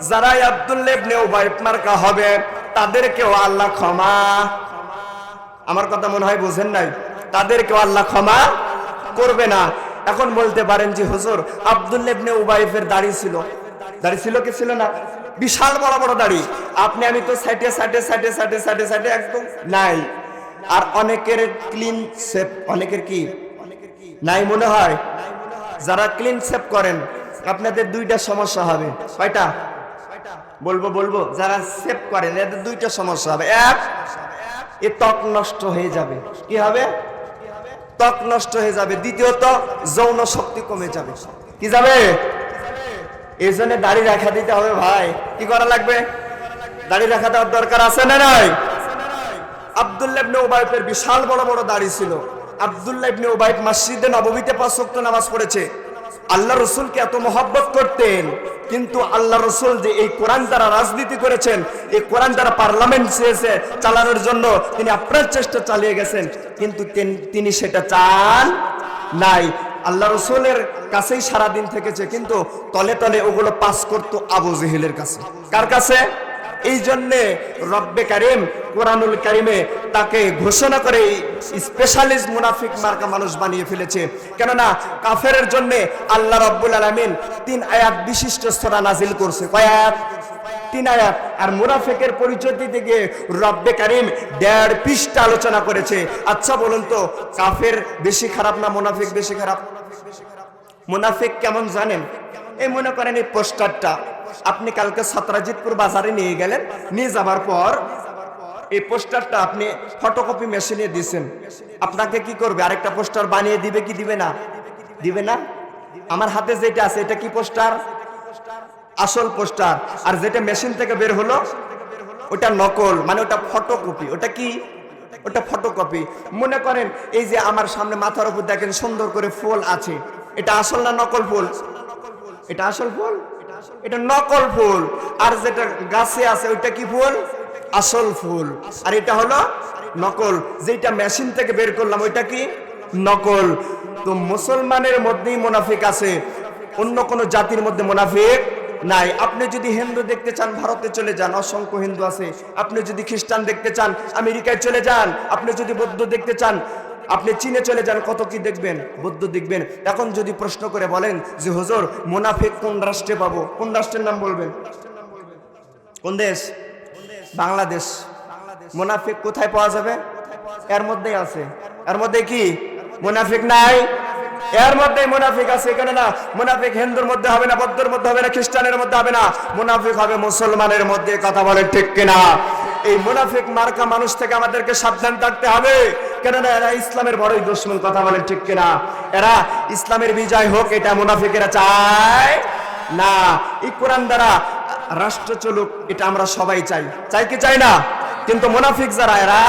যারা আব্দুল্লাহ ইবনে উবাই মার্কা হবে তাদেরকেও আল্লাহ ক্ষমা, আমার কথা মনে হয় বুঝেন নাই, তাদেরকেও আল্লাহ ক্ষমা করবে না। এখন বলতে পারেন যে হুজুর, আব্দুল্লাহ ইবনে উবাইয়ের দাড়ি ছিল, দাড়ি ছিল কি ছিল না? বিশাল বড় বড় দাড়ি। আপনি আমি তো সাইডে সাইডে সাইডে সাইডে সাইডে সাইডে একদম নাই। আর অনেকের ক্লিন শেপ, অনেকের কি নাই মনে হয়। যারা ক্লিন শেপ করেন আপনাদের দুইটা সমস্যা হবে। কয়টা বলবো? যারা শেপ করেন এদের দুইটা সমস্যা হবে। এক, এ ত্বক নষ্ট হয়ে যাবে। কি হবে? ত্বক নষ্ট হয়ে যাবে। দ্বিতীয়ত, যৌন শক্তি কমে যাবে। কি যাবে? এই জন্য দাড়ি রাখা দিতে হবে ভাই। কি করা লাগবে? দাড়ি রাখা দেওয়ার দরকার আছে না নাই? আব্দুল্লাহ ইবনে উবাইয়ের বিশাল বড় বড় দাড়ি ছিল। আব্দুল্লাহ ইবনে উবাই মসজিদে নববীতে ৫ ওয়াক্ত নামাজ পড়েছে। আল্লাহ রসুলকে এত মহব্বত করতেন, কিন্তু আল্লাহ রসুল যে এই কোরআন দ্বারা রাজনীতি করেছেন, এই কোরআন দ্বারা পার্লামেন্ট চেয়েছে চালানোর জন্য, তিনি আপ্রাণ চেষ্টা চালিয়ে গেছেন, কিন্তু তিনি সেটা চান নাই। আল্লাহ রসুলের কাছেই সারাদিন থেকেছে, কিন্তু তলে তলে ওগুলো পাস করতো আবু জেহেলের কাছে। কার কাছে? এই জন্যে রব্বে কারিম কোরআনুল কারিমে তাকে ঘোষণা করে স্পেশালিস্ট মুনাফিক মার্কা মানুষ বানিয়ে ফেলেছে। কেননা কাফেরের জন্য আল্লাহ রব্বুল আলামিন ৩ আয়াত বিশিষ্ট সূরা নাজিল করছে। কয় আয়াত? ৩ আয়াত। আর মুনাফিকের পরিচয় দিতে গিয়ে রব্বে কারিম ১.৫ পৃষ্ঠা আলোচনা করেছে। আচ্ছা বলুন তো, কাফের বেশি খারাপ না মুনাফিক বেশি খারাপ? মুনাফিক কেমন জানেন? এই মনে করেন এই পোস্টারটা আপনি কালকে সত্রাজিৎপুর বাজারে নিয়ে গেলেন, নিয়ে যাবার পর এই পোস্টারটা আপনি ফটোকপি মেশিনে দিয়েছেন, আপনাকে কি করবে? আরেকটা পোস্টার বানিয়ে দিবে কি দিবে না? দিবে না? আমার হাতে যেটা আছে এটা কি পোস্টার? আসল পোস্টার। আর যেটা মেশিন থেকে বের হলো ওটা নকল, মানে ওটা ফটোকপি। ওটা কি? ওটা ফটোকপি। মনে করেন এই যে আমার সামনে মাথার উপর দেখেন সুন্দর করে ফুল আছে, এটা আসল না নকল ফুল? এটা আসল ফুল, এটা নকল ফুল। আর যেটা গাছে আছে ওইটা কি ফুল? আসল ফুল। আর এটা হলো নকল। যেটা মেশিন থেকে বের করলাম ওইটা কি? নকল। তো মুসলমানের মধ্যেই মুনাফিক আছে, অন্য কোনো জাতির মধ্যে মুনাফিক নাই। আপনি যদি হিন্দু দেখতে চান ভারতে চলে যান, অসংখ্য হিন্দু আছে। আপনি যদি খ্রিস্টান দেখতে চান আমেরিকায় চলে যান। আপনি যদি বৌদ্ধ দেখতে চান আপনি চীনে চলে যান, কত কি দেখবেন? বৌদ্ধ দেখবেন। এখন যদি প্রশ্ন করে বলেন যে হুজুর মুনাফিক কোন রাষ্ট্রে পাবো, কোন রাষ্ট্রের নাম বলবেন? কোন দেশ? বাংলাদেশ। মুনাফিক কোথায় পাওয়া যাবে? এর মধ্যেই আছে। এর মধ্যে কি মুনাফিক নাই? এর মধ্যে মুনাফিক আছে। কেন না? মুনাফিক হিন্দুর মধ্যে হবে না, বৌদ্ধের মধ্যে হবে না, খ্রিস্টানের মধ্যে হবে না, মুনাফিক হবে মুসলমানের মধ্যে। কথা বলেন ঠিক কিনা? এই মুনাফিক মার্কা মানুষ থেকে আমাদেরকে সাবধান থাকতে হবে। কেননা এরা ইসলামের বড়ই দুশমন। কথা বলেন ঠিক কিনা? এরা ইসলামের বিজয় হোক এটা মুনাফিকেরা চায় না। এই কোরআন দ্বারা রাষ্ট্র চলুক এটা আমরা সবাই চাই, চাই কি চাই না? কিন্তু মুনাফিক যারা এরা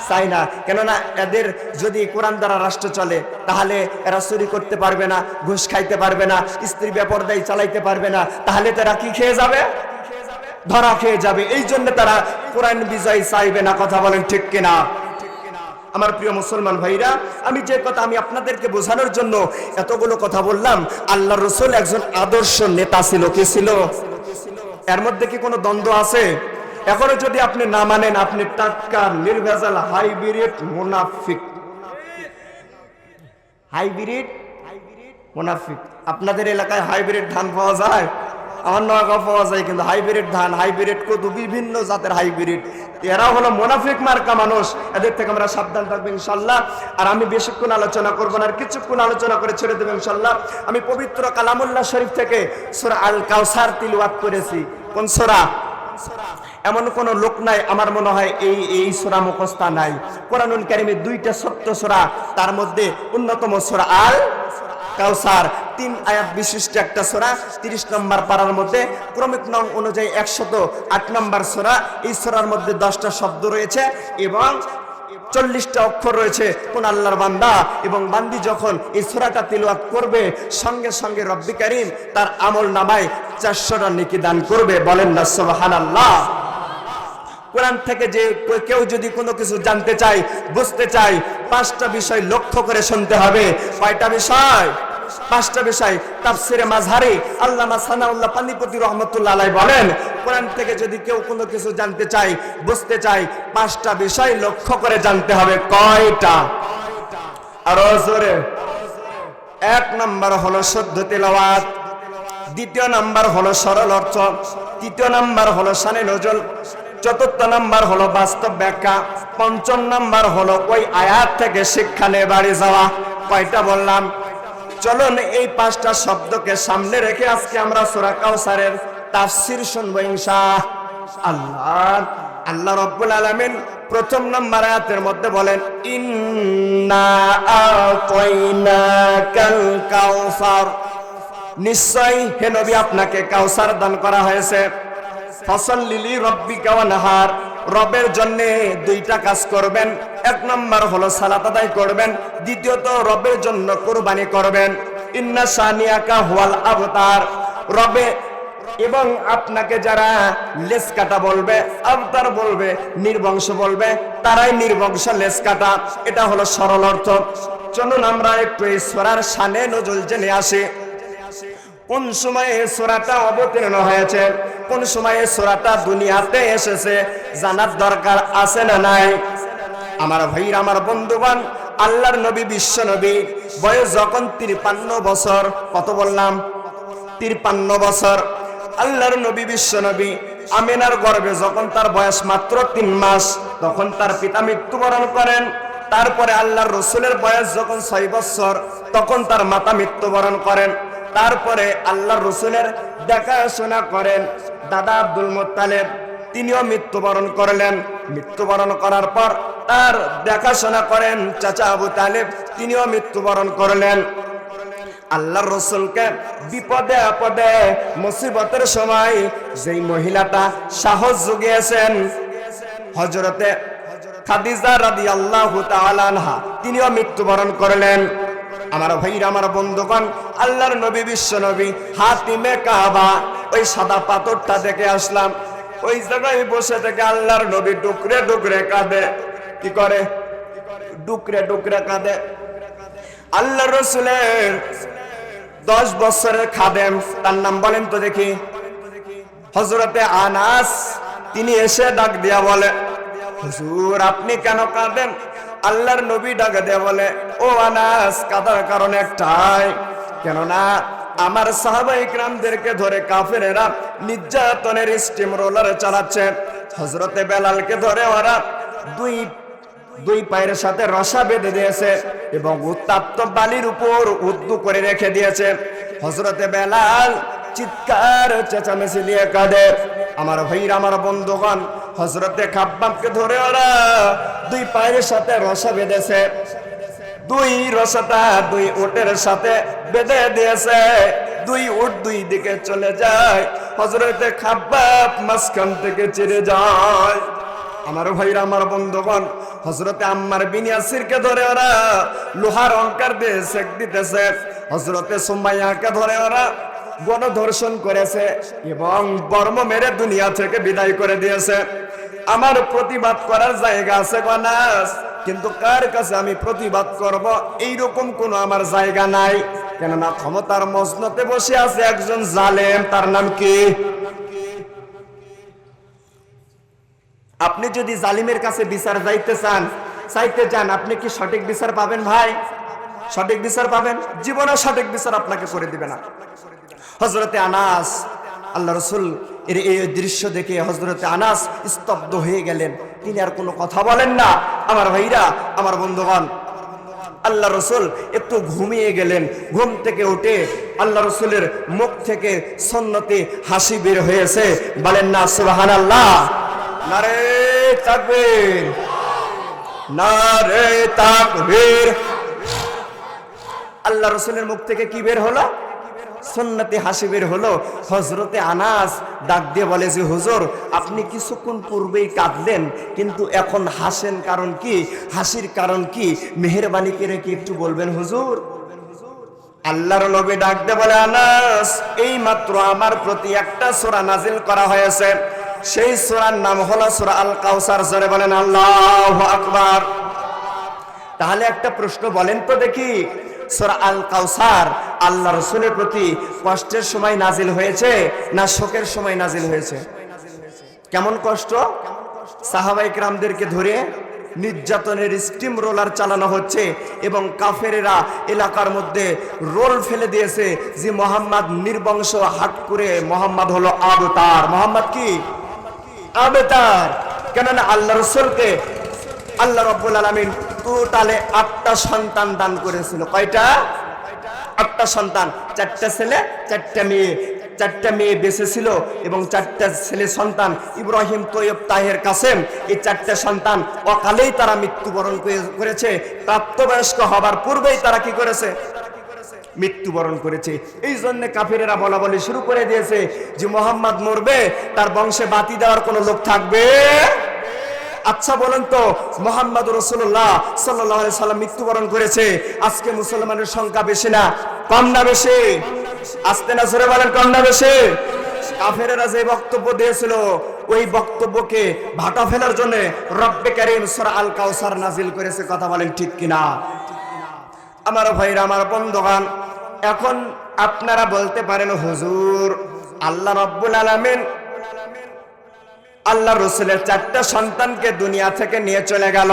চাই না। কেননা এদের যদি কোরআন দ্বারা রাষ্ট্র চলে তাহলে এরা চুরি করতে পারবে না, ঘুষ খাইতে পারবে না, স্ত্রী বেপরদাই চালাইতে পারবে না, তাহলে তারা কি খেয়ে যাবে? ধরা খেয়ে যাবে। এই জন্য তারা কোরআন বিজয় চাইবে না। কথা বলেন ঠিক কিনা? আমার প্রিয় মুসলমান ভাইরা, আমি যে কথা আমি আপনাদেরকে বোঝানোর জন্য এতগুলো কথা বললাম, আল্লাহ রসুল একজন আদর্শ নেতা ছিল। কি ছিল? এর মধ্যে কি কোনো দ্বন্দ্ব আছে? এখনো যদি আপনি না মানেন, আপনি টাটকা নির্ভেজাল হাইব্রিড মুনাফিক। হাইব্রিড মুনাফিক। আপনাদের এলাকায় হাইব্রিড ধান পাওয়া যায়? আমার নওগাঁ পাওয়া যায়, কিন্তু হাইব্রিড ধান, হাইব্রিড কত বিভিন্ন জাতের হাইব্রিড। এরা হলো মুনাফিক মার্কা মানুষ। এদের থেকে আমরা সাবধান থাকবো ইনশাল্লাহ। আর আমি বেশিক্ষণ আলোচনা করবো না, আর কিছুক্ষণ আলোচনা করে ছেড়ে দেবো ইনশাল্লাহ। আমি পবিত্র কালামুল্লাহ শরীফ থেকে সূরা আল কাউসার তিলাওয়াত করেছি। কোন সূরা? এমন কোন লোক নাই আমার মনে হয় এই সূরা মুখস্থ নাই। কোরআনুল কারীমের 2টা ছোট্ট সূরা, তার মধ্যে অন্যতম সূরা আল কাউসার। 3 আয়াত বিশিষ্ট একটা সূরা, 30 নম্বর পারার মধ্যে ক্রমিক নং অনুযায়ী 108 নম্বর সূরা। এই সূরার মধ্যে 10টা শব্দ রয়েছে এবং 40টা অক্ষর রয়েছে। কোন আল্লাহর বান্দা এবং বান্দি যখন এই সূরাটা তিলাওয়াত করবে, সঙ্গে সঙ্গে রব্বি কারীম তার আমল নামায় 400টা নেকি দান করবে। বলেন না সুবহানাল্লাহ। কোরআন থেকে যে কেউ যদি কোনো কিছু জানতে চায়, বুঝতে চায়, 5টা বিষয় লক্ষ্য করে শুনতে হবে। কয়টা বিষয়? 5টা বিষয়। তাফসিরে মাযহারি আল্লামা সানাউল্লাহ পানিপতি রহমাতুল্লাহ আলাইহি বলেন, কোরআন থেকে যদি কেউ কোনো কিছু জানতে চায়, বুঝতে চায়, 5টা বিষয় লক্ষ্য করে জানতে হবে। কয়টা? আরো জোরে। 1 নাম্বার হলো শুদ্ধ তেলাওয়াত, 2য় নাম্বার হলো সরল অর্থ, 3য় নাম্বার হলো শানে নজুল, 4র্থ নাম্বার হলো বাস্তব ব্যাখ্যা, 5ম নাম্বার হলো ওই আয়াত থেকে শিক্ষা নিয়ে বাড়ি যাওয়া। কয়টা বললাম? চলুন এই 5টা শব্দকে সামনে রেখে আজকে আমরা সূরা কাউসারের তাফসীর শুনবো ইনশাআল্লাহ। আল্লাহ রাব্বুল আলামিন 1ম নাম্বার আয়াতের মধ্যে বলেন, ইন্না আতাইনাকাল কাউসার, নিশ্চয় হে নবী আপনাকে কাউসার দান করা হয়েছে। ফাসাল্লি লিরাব্বিকা ওয়ানহার, রবের জন্য 2টা কাজ করবেন। 1 নাম্বার হলো সালাত আদায় করবেন, দ্বিতীয়ত রবের জন্য কুরবানি করবেন। ইন্না শানিয়াকা হুয়াল আবতার, রবে এবং আপনাকে যারা লেজ কাটা বলবে, আবতার বলবে, নির্বংশ বলবে, তারাই নির্বংশ লেজ কাটা। এটা হলো সরল অর্থ। চলুন আমরা একটু এই সূরার শানে নজুল জেনে আসি। কোন সময়ে সূরাটা অবতীর্ণ হয়েছে, কোন সময়ে সূরাটা দুনিয়াতে এসেছে, জানার দরকার আছে না নাই? আমার ভাইরা, আমার বন্ধুগণ, আল্লাহর নবী, বিশ্ব নবী, বয়স যখন 53 বছর, কত বললাম? 53 বছর। আল্লাহর নবী, বিশ্ব নবী আমিনার গর্ভে যখন তার বয়স মাত্র 3 মাস, তখন তার পিতা মৃত্যুবরণ করেন। তারপরে আল্লাহর রাসূলের বয়স যখন 6 বছর, তখন তার মাতা মৃত্যুবরণ করেন। তারপরে আল্লাহর রাসূলের দেখাশোনা করেন দাদা আব্দুল মুত্তালিব, তিনিও মৃত্যুবরণ করলেন। মৃত্যুবরণ করার পর তার দেখাশোনা করেন চাচা আবু তালেব, তিনিও মৃত্যুবরণ করলেন। আল্লাহর রাসূলকে বিপদে আপদে মুসিবতের সময় যেই মহিলাটা সাহস জুগিয়েছেন, হযরতে খাদিজা রাদিয়াল্লাহু তাআলা আনহা, তিনিও মৃত্যুবরণ করলেন। আমার ভাইরা, আমার বন্ধুগণ, আল্লাহর নবী, বিশ্ব নবী হাতিমে কাবা, ওই সাদা পাথরটা দেখে আসলাম। ওই জায়গায় বসে থেকে আল্লাহর নবী ডুকরে ডুকরে কাঁদে। কি করে? ডুকরে ডুকরে কাঁদে। আল্লাহর রাসূলের 10 বছরের খাদেম, তার নাম বলেন তো দেখি? হযরতে আনাস। তিনি এসে ডাক দিয়া বলে, হুজুর আপনি কেন কাঁদেন? আল্লাহর নবী ডাক দিয়া বলে, ও আনাস, কাঁদার কারণ একটাই, কেননা আমার সাহাবায়ে কিরামদেরকে ধরে কাফেরেরা নির্যাতনের স্টিম রোলার চালাচ্ছে। হযরতে বেলালকে ধরে ওরা দুই পায়ের সাথে রশা বেঁধে দিয়েছে এবং উত্তপ্ত বালির উপর উদ্দু করে রেখে দিয়েছে। হযরতে বেলাল চিৎকার চেঁচামেচি দিয়ে কাঁদে। আমার ভাইরা, আমার বন্ধুগণ, হযরতে খাব্বাবকে ধরে ওরা 2 পায়ের সাথে রশা বেঁধেছে। 2 রশাটা 2 উটের সাথে বেঁধে দিয়েছে। 2 উট 2 দিকে চলে যায়। হযরতে খাব্বাব মাঝখান থেকে চিরে যায়। আমার ভাইরা, আমার বন্ধুগণ, হযরতে আম্মার বিন ইয়াসিরকে ধরে ওরা লোহার অঙ্কার দিয়ে সেক দিতেছে। হযরতে সুমাইয়াকে ধরে ওরা গণধর্ষণ করেছে এবং বর্ম মেরে দুনিয়া থেকে বিদায় করে দিয়েছে। আমার প্রতিবাদ করার জায়গা আছে গনাস, কিন্তু কার কাছে আমি প্রতিবাদ করব এইরকম কোনো আমার জায়গা নাই। কেননা ক্ষমতার মসনদে বসে আছে একজন জালেম, তার নাম কি? আপনি যদি জালিমের কাছে বিচার চাইতে চান, আপনি কি সঠিক বিচার পাবেন ভাই? সঠিক বিচার পাবেন? জীবনে সঠিক বিচার আপনাকে করে দিবে না। হযরতে আনাস, আল্লাহ রাসূল এর এই দৃশ্য দেখে হযরতে আনাস স্তব্ধ হয়ে গেলেন। তিনি আর কোনো কথা বলেন না। আমার ভাইরা, আমার বন্ধুগণ, আল্লাহ রাসূল একটু ঘুমিয়ে গেলেন। ঘুম থেকে উঠে আল্লাহ রাসূলের মুখ থেকে সুন্নতি হাসি বের হয়েছে। বলেন না সুবহানাল্লাহ। নারে তাকবীর, নারে তাকবীর। আল্লাহ রাসূলের মুখ থেকে কি বের হলো? সুন্নতি হাসি বের হলো। হযরতে আনাস ডাক দিয়ে বলে যে হুজুর, আপনি কিছুক্ষণ পূর্বেই কাঁদলেন, কিন্তু এখন হাসেন কারণ কি? হাসির কারণ কি? মেহেরবানি করে কি একটু বলবেন হুজুর? আল্লাহর নবী ডাক দিয়ে বলে, আনাস, এই মাত্র আমার প্রতি একটা সূরা নাজিল করা হয়েছে। সেই সূরার নাম হলো সূরা আল কাউসার। জোরে বলেন আল্লাহু আকবার। তাহলে একটা প্রশ্ন বলেন তো দেখি, সূরা আল কাউসার আল্লাহ রাসূলের প্রতি কষ্টের সময় নাজিল হয়েছে না শোকের সময় নাজিল হয়েছে? কেমন কষ্ট? সাহাবায়ে কেরামদেরকে ধরে নির্যাতনের স্টিম রোলার চালানো হচ্ছে এবং কাফেরেরা এলাকার মধ্যে রোল ফেলে দিয়েছে যে মোহাম্মদ নির্বংশ, হাট করে মোহাম্মদ হলো আবতার। মোহাম্মদ কি? আবতার। কেননা আল্লাহ রাসূলকে আল্লাহ রাব্বুল আলামিন টোটালে 8টা সন্তান দান করেছিল। কয়টা? 8টা সন্তান, 4টা ছেলে 4টা মেয়ে। 4টা মেয়ে বেঁচে ছিল এবং 4টা ছেলে সন্তান, ইব্রাহিম, তৈয়ব, তাহের, কাসেম। এই 4টা সন্তান অকালেই তারা মৃত্যুবরণ করেছে। প্রাপ্তবয়স্ক হবার পূর্বেই তারা কি করেছে? মৃত্যুবরণ করেছে। এই জন্য কাফিরেরা বলা বলি শুরু করে দিয়েছে যে মোহাম্মদ মরবে, তার বংশে বাতি দেওয়ার কোনো লোক থাকবে। আচ্ছা বলেন তো, মুহাম্মদ রাসূলুল্লাহ সাল্লাল্লাহু আলাইহি সাল্লাম মৃত্যুবরণ করেছে, আজকে মুসলমানের সংখ্যা বেশি না কম? না বেশি? আস্তে না জোরে বলেন, কম না বেশি? কাফেরেরা যে বক্তব্য দিয়েছিল ওই বক্তব্যকে ভাটা ফেলার জন্য রব্বে কারীম সূরা আল কাউসার নাজিল করেছে। কথা বলেন ঠিক কিনা? আমার ভাইরা, আমার বন্ধুগণ, এখন আপনারা বলতে পারেন হুজুর, আল্লাহ রাব্বুল আলামিন আল্লাহ রাসূলের 4টা সন্তানকে দুনিয়া থেকে নিয়ে চলে গেল,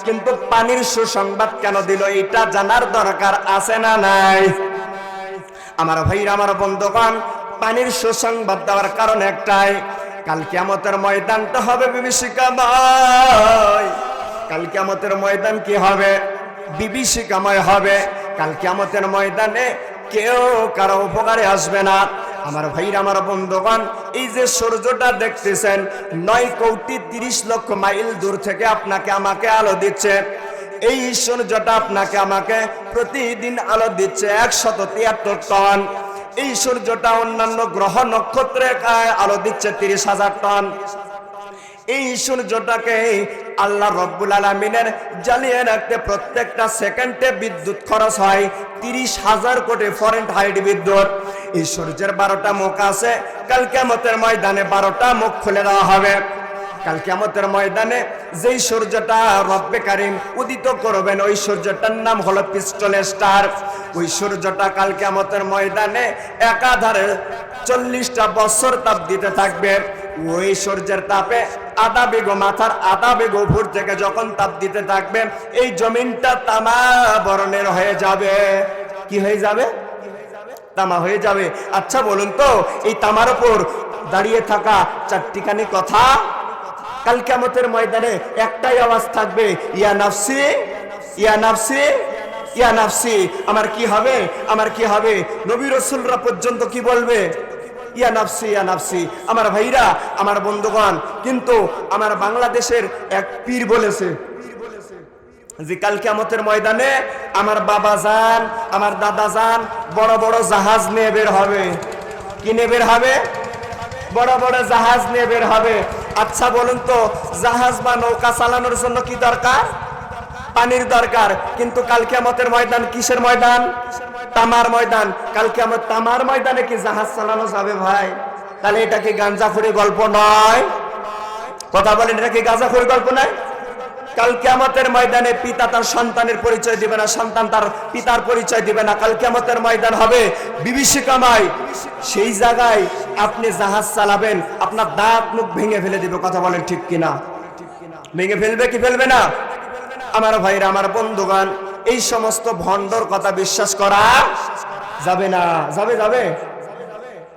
কিন্তু পানির সুসংবাদ কেন দিল? এটা জানার দরকার আছে না নাই? আমার ভাইরা, আমার বন্ধুগণ, পানির সুসংবাদ দেওয়ার কারণ একটাই, কাল কিয়ামতের ময়দানটা হবে বিভীষিকাময়। কাল কিয়ামতের ময়দান কি হবে? বিভীষিকাময় হবে। কাল কিয়ামতের ময়দানে কেউ কারো উপকারে আসবে না। আমার ভাইরা, আমার বন্ধুগণ, এই যে সূর্যটা দেখতেছেন 9 কোটি 30 লক্ষ মাইল দূর থেকে আপনাকে আমাকে আলো দিচ্ছে। এই সূর্যটা আপনাকে আমাকে প্রতিদিন আলো দিচ্ছে 173 টন। এই সূর্যটা অন্যান্য গ্রহ নক্ষত্রের আলো দিচ্ছে 30,000 টন। এই সূর্যটাকে আল্লাহ রব্বুল আলামিনের জ্বালিয়ে রাখতে প্রত্যেকটা সেকেন্ডে বিদ্যুৎ খরচ হয় 30,000 কোটি ফরেনহাইট বিদ্যুৎ। এই সূর্যের 12টা মুখ আছে। কাল কিয়ামতের ময়দানে 12টা মুখ খুলে দেওয়া হবে। কাল কিয়ামতের ময়দানে যেই সূর্যটা রব্বে কারীম উদিত করবেন, ওই সূর্যটার নাম হলো পিস্টন স্টার। ওই সূর্যটা কাল কিয়ামতের ময়দানে একাধারে 40টা বছর তাপ দিতে থাকবে। ওই সূর্যের তাপে আধা বিঘা মাথার আধা বিঘা উপর থেকে যখন তাপ দিতে থাকবে, এই জমিনটা তামা বরণের হয়ে যাবে। কি হয়ে যাবে? তামা হয়ে যাবে। আচ্ছা বলুন তো, এই তামার উপর দাঁড়িয়ে থাকা 4টিখানি কথা, কাল কিয়ামতের ময়দানে একটাই আওয়াজ থাকবে, ইয়া নাফসি, ইয়া নাফসি, ইয়া নাফসি। আমার কি হবে? আমার কি হবে? নবী রাসূলরা পর্যন্ত কি বলবে? ইয়া নাফসি, ইয়া নাফসি। আমার ভাইরা, আমার বন্ধুগণ, কিন্তু আমার বাংলাদেশের এক পীর বলেছে যে কাল কিয়ামতের ময়দানে আমার বাবা জান, আমার দাদা জান বড় বড় জাহাজ নিয়ে বের হবে। কি নিয়ে বের হবে? বড় বড় জাহাজ নিয়ে বের হবে। আচ্ছা বলুন তো, জাহাজ বা নৌকা চালানোর জন্য কি দরকার? পানির দরকার। কিন্তু কাল কিয়ামতের ময়দান কিসের ময়দান? তামার ময়দান। কাল কিয়ামত তামার ময়দানে কি জাহাজ চালানো যাবে ভাই? তাহলে এটা কি গাঁজাখুরি গল্প নয়? কথা বলেন, এটা কি গাঁজাখুরি গল্প নয়? কাল কিয়ামতের ময়দানে পিতা তার সন্তানের পরিচয় দিবে না, সন্তান তার পিতার পরিচয় দিবে না। কাল কিয়ামতের ময়দান হবে বিভীষিকাময়। সেই জায়গায় আপনি জাহাজ চালাবেন, আপনার দাঁত মুখ ভেঙে ফেলে দিবে। কথা বলেন ঠিক কিনা? ভেঙে ফেলবে কি ফেলবে না? আমার ভাইরা, আমার বন্ধুগণ, এই সমস্ত ভণ্ডর কথা বিশ্বাস করা যাবে না। যাবে? যাবে?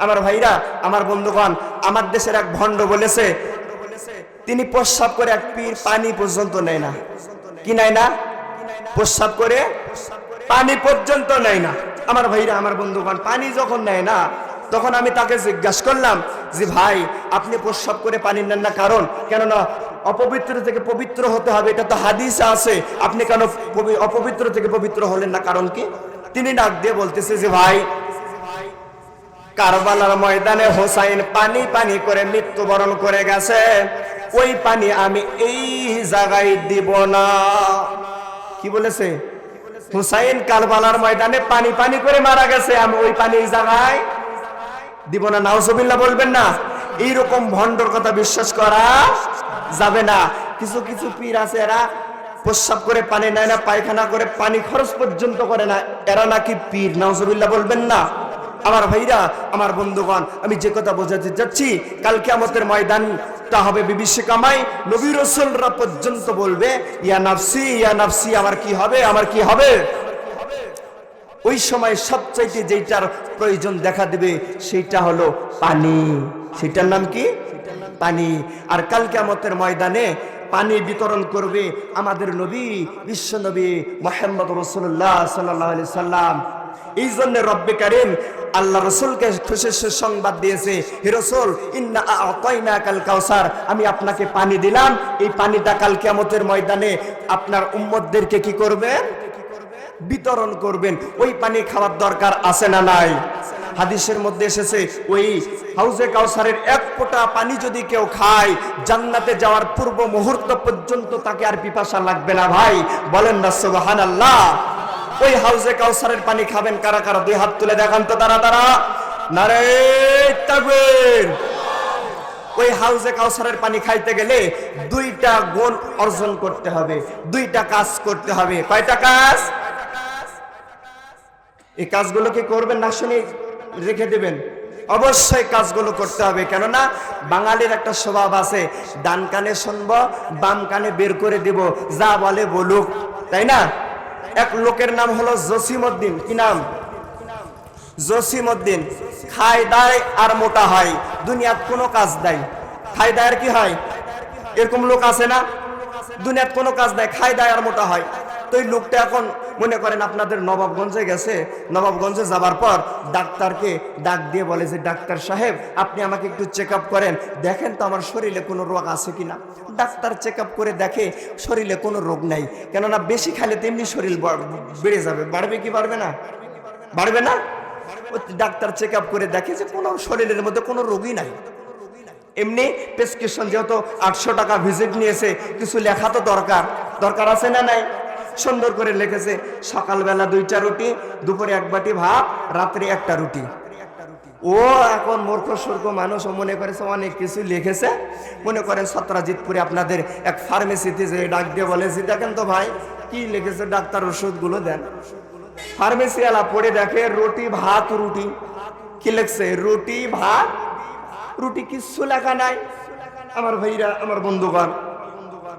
আমার ভাইরা, আমার বন্ধুগণ, আমার দেশের এক ভণ্ড বলেছে তিনি প্রস্রাব করে এক পীর পানি পর্যন্ত নেয় না। কি নেয় না? প্রস্রাব করে পানি পর্যন্ত নেয় না। আমার ভাইরা, আমার বন্ধুগণ, পানি যখন নেয় না, তখন আমি তাকে জিজ্ঞাসা করলাম যে ভাই, আপনি প্রস্রাব করে পানি নেন না কারণ? কেননা অপবিত্র থেকে পবিত্র হতে হবে, এটা তো হাদিসে আছে। আপনি কেন অপবিত্র থেকে পবিত্র হলেন না? কারণ কি? তিনি ডাক দিয়ে বলতেছে যে ভাই, কারবালার ময়দানে হোসাইন পানি পানি করে মৃত্যুবরণ করে গেছে, ওই পানি আমি এই জায়গায় দিব না। কি বলেছে? হুসাইন কারবালার ময়দানে পানি পানি করে মারা গেছে, আমি ওই পানি এই জায়গায় দিব না। নাউজুবিল্লাহ বলবেন না। এইরকম ভণ্ডর কথা বিশ্বাস করা যাবে না। কিছু কিছু পীর আছে, এরা প্রস্রাব করে পানি নেয় না, পায়খানা করে পানি খরচ পর্যন্ত করে না, এরা নাকি পীর। নাউজুবিল্লাহ বলবেন না। আমার ভাইরা, আমার বন্ধুগণ, আমি যে কথা বোঝাতে যাচ্ছি, কাল কিয়ামতের ময়দানটা হবে বিভীষিকাময়। নবী রাসূলরা পর্যন্ত বলবে ইয়া নাফসি ইয়া নাফসি, আমার কি হবে, আমার কি হবে। ওই সময় সবচাইতে যেটার প্রয়োজন দেখা দিবে সেইটা হলো পানি। সেটার নাম কি? পানি। আর কাল কিয়ামতের ময়দানে পানি বিতরণ করবে আমাদের নবী, বিশ্ব নবী মুহাম্মদ রাসূলুল্লাহ সাল্লাল্লাহু আলাইহি সাল্লাম। এই জন্য রব্বে কারীম আল্লাহ রাসূলকে খুশির সংবাদ দিয়েছে, হে রাসূল, ইন্না আ'তাইনাকাল কাউসার, আমি আপনাকে পানি দিলাম, এই পানিটা কাল কিয়ামতের ময়দানে আপনার উম্মতদেরকে কি করবেন? বিতরণ করবেন। ওই পানি খাওয়ার দরকার আছে না নাই? হাদিসের মধ্যে এসেছে, ওই হাউজে কাউসারের এক ফোঁটা পানি যদি কেউ খায়, জান্নাতে যাওয়ার পূর্ব মুহূর্ত পর্যন্ত তাকে আর পিপাসা লাগবে না। ভাই বলেন না সুবহানাল্লাহ। ওই হাউজে কাউসারের পানি খাবেন কারা কারা? দুই হাত তুলে দেখান তো তারা তারা। নারে তাকবীর। ওই হাউজে কাউসারের পানি খাইতে গেলে দুইটা গুণ অর্জন করতে হবে, দুইটা কাজ করতে হবে। কয়টা কাজ? এই কাজগুলো কি করবেন না শুনে রেখে দেবেন? অবশ্যই কাজগুলো করতে হবে। কেননা বাঙালির একটা স্বভাব আছে, ডান কানে শুনবো, বাম কানে বের করে দিব, যা বলে বলুক, তাই না? এক লোকের নাম হলো জসিমউদ্দিন। কি নাম? জসিমউদ্দিন। খায় দায় আর মোটা হয়, দুনিয়াত কোনো কাজ দেয়, খায় দায় আর কি হয়? এরকম লোক আছে না? দুনিয়াত কোনো কাজ দেয়, খায় দায় আর মোটা হয়। তো এই লোকটা এখন মনে করেন আপনাদের নবাবগঞ্জে গেছে, নবাবগঞ্জে যাবার পর ডাক্তারকে ডাক দিয়ে বলে যে, ডাক্তার সাহেব, আপনি আমাকে একটু চেক আপ করেন, দেখেন তো আমার শরীরে কোনো রোগ আছে কিনা। ডাক্তার চেক আপ করে দেখে শরীরে কোনো রোগ নাই। কেননা বেশি খাইলে তেমনি শরীর বেড়ে যাবে। বাড়বে কি বাড়বে না? বাড়বে না। ডাক্তার চেক আপ করে দেখে যে কোনো শরীরের মধ্যে কোনো রোগই নাই। এমনি প্রেসক্রিপশন যেহেতু 800 টাকা ভিজিট নিয়েছে, কিছু লেখা তো দরকার, দরকার আছে না নাই? সুন্দর করে লিখেছে, সকালবেলা 2টা রুটি, দুপুরে 1 বাটি ভাত, রাত্রে 1টা রুটি। ও এখন মূর্খ সূর্খ মানুষ, ও মনে করেছে অনেক কিছু লিখেছে। মনে করেন সত্রাজিৎপুরে আপনাদের এক ফার্মেসিতে যে ডাক দিয়ে বলে যে, দেখেন তো ভাই কি লিখেছে, ডাক্তার ওষুধগুলো দেন। ফার্মেসিওয়ালা পড়ে দেখে রুটি ভাত রুটি। কি লিখছে? রুটি ভাত রুটি, কিচ্ছু লেখা নাই। আমার ভাইরা, আমার বন্ধুগণ,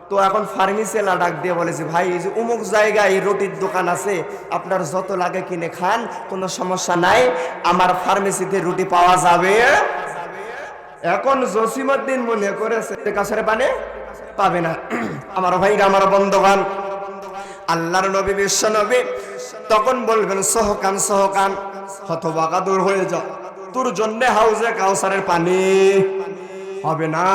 তো এখন ফার্মেসিওয়ালা ডাক দিয়ে বলেছে, ভাই এই যে অমুক জায়গায় রুটির দোকান আছে, আপনার যত লাগে কিনে খান, কোনো সমস্যা নাই, আমার ফার্মেসিতে রুটি পাওয়া যাবে। এখন জসিমউদ্দিন মনে করেছে কাছের পানে পাবে না। আমার ভাইরা, আমার বন্ধুগণ, আল্লাহর নবী, বিশ্ব নবী তখন বলবেন, সহকান সহকান, হতভাগা দূর হয়ে যাও, তোর জন্য হাউজে কাউসারের পানি হবে না।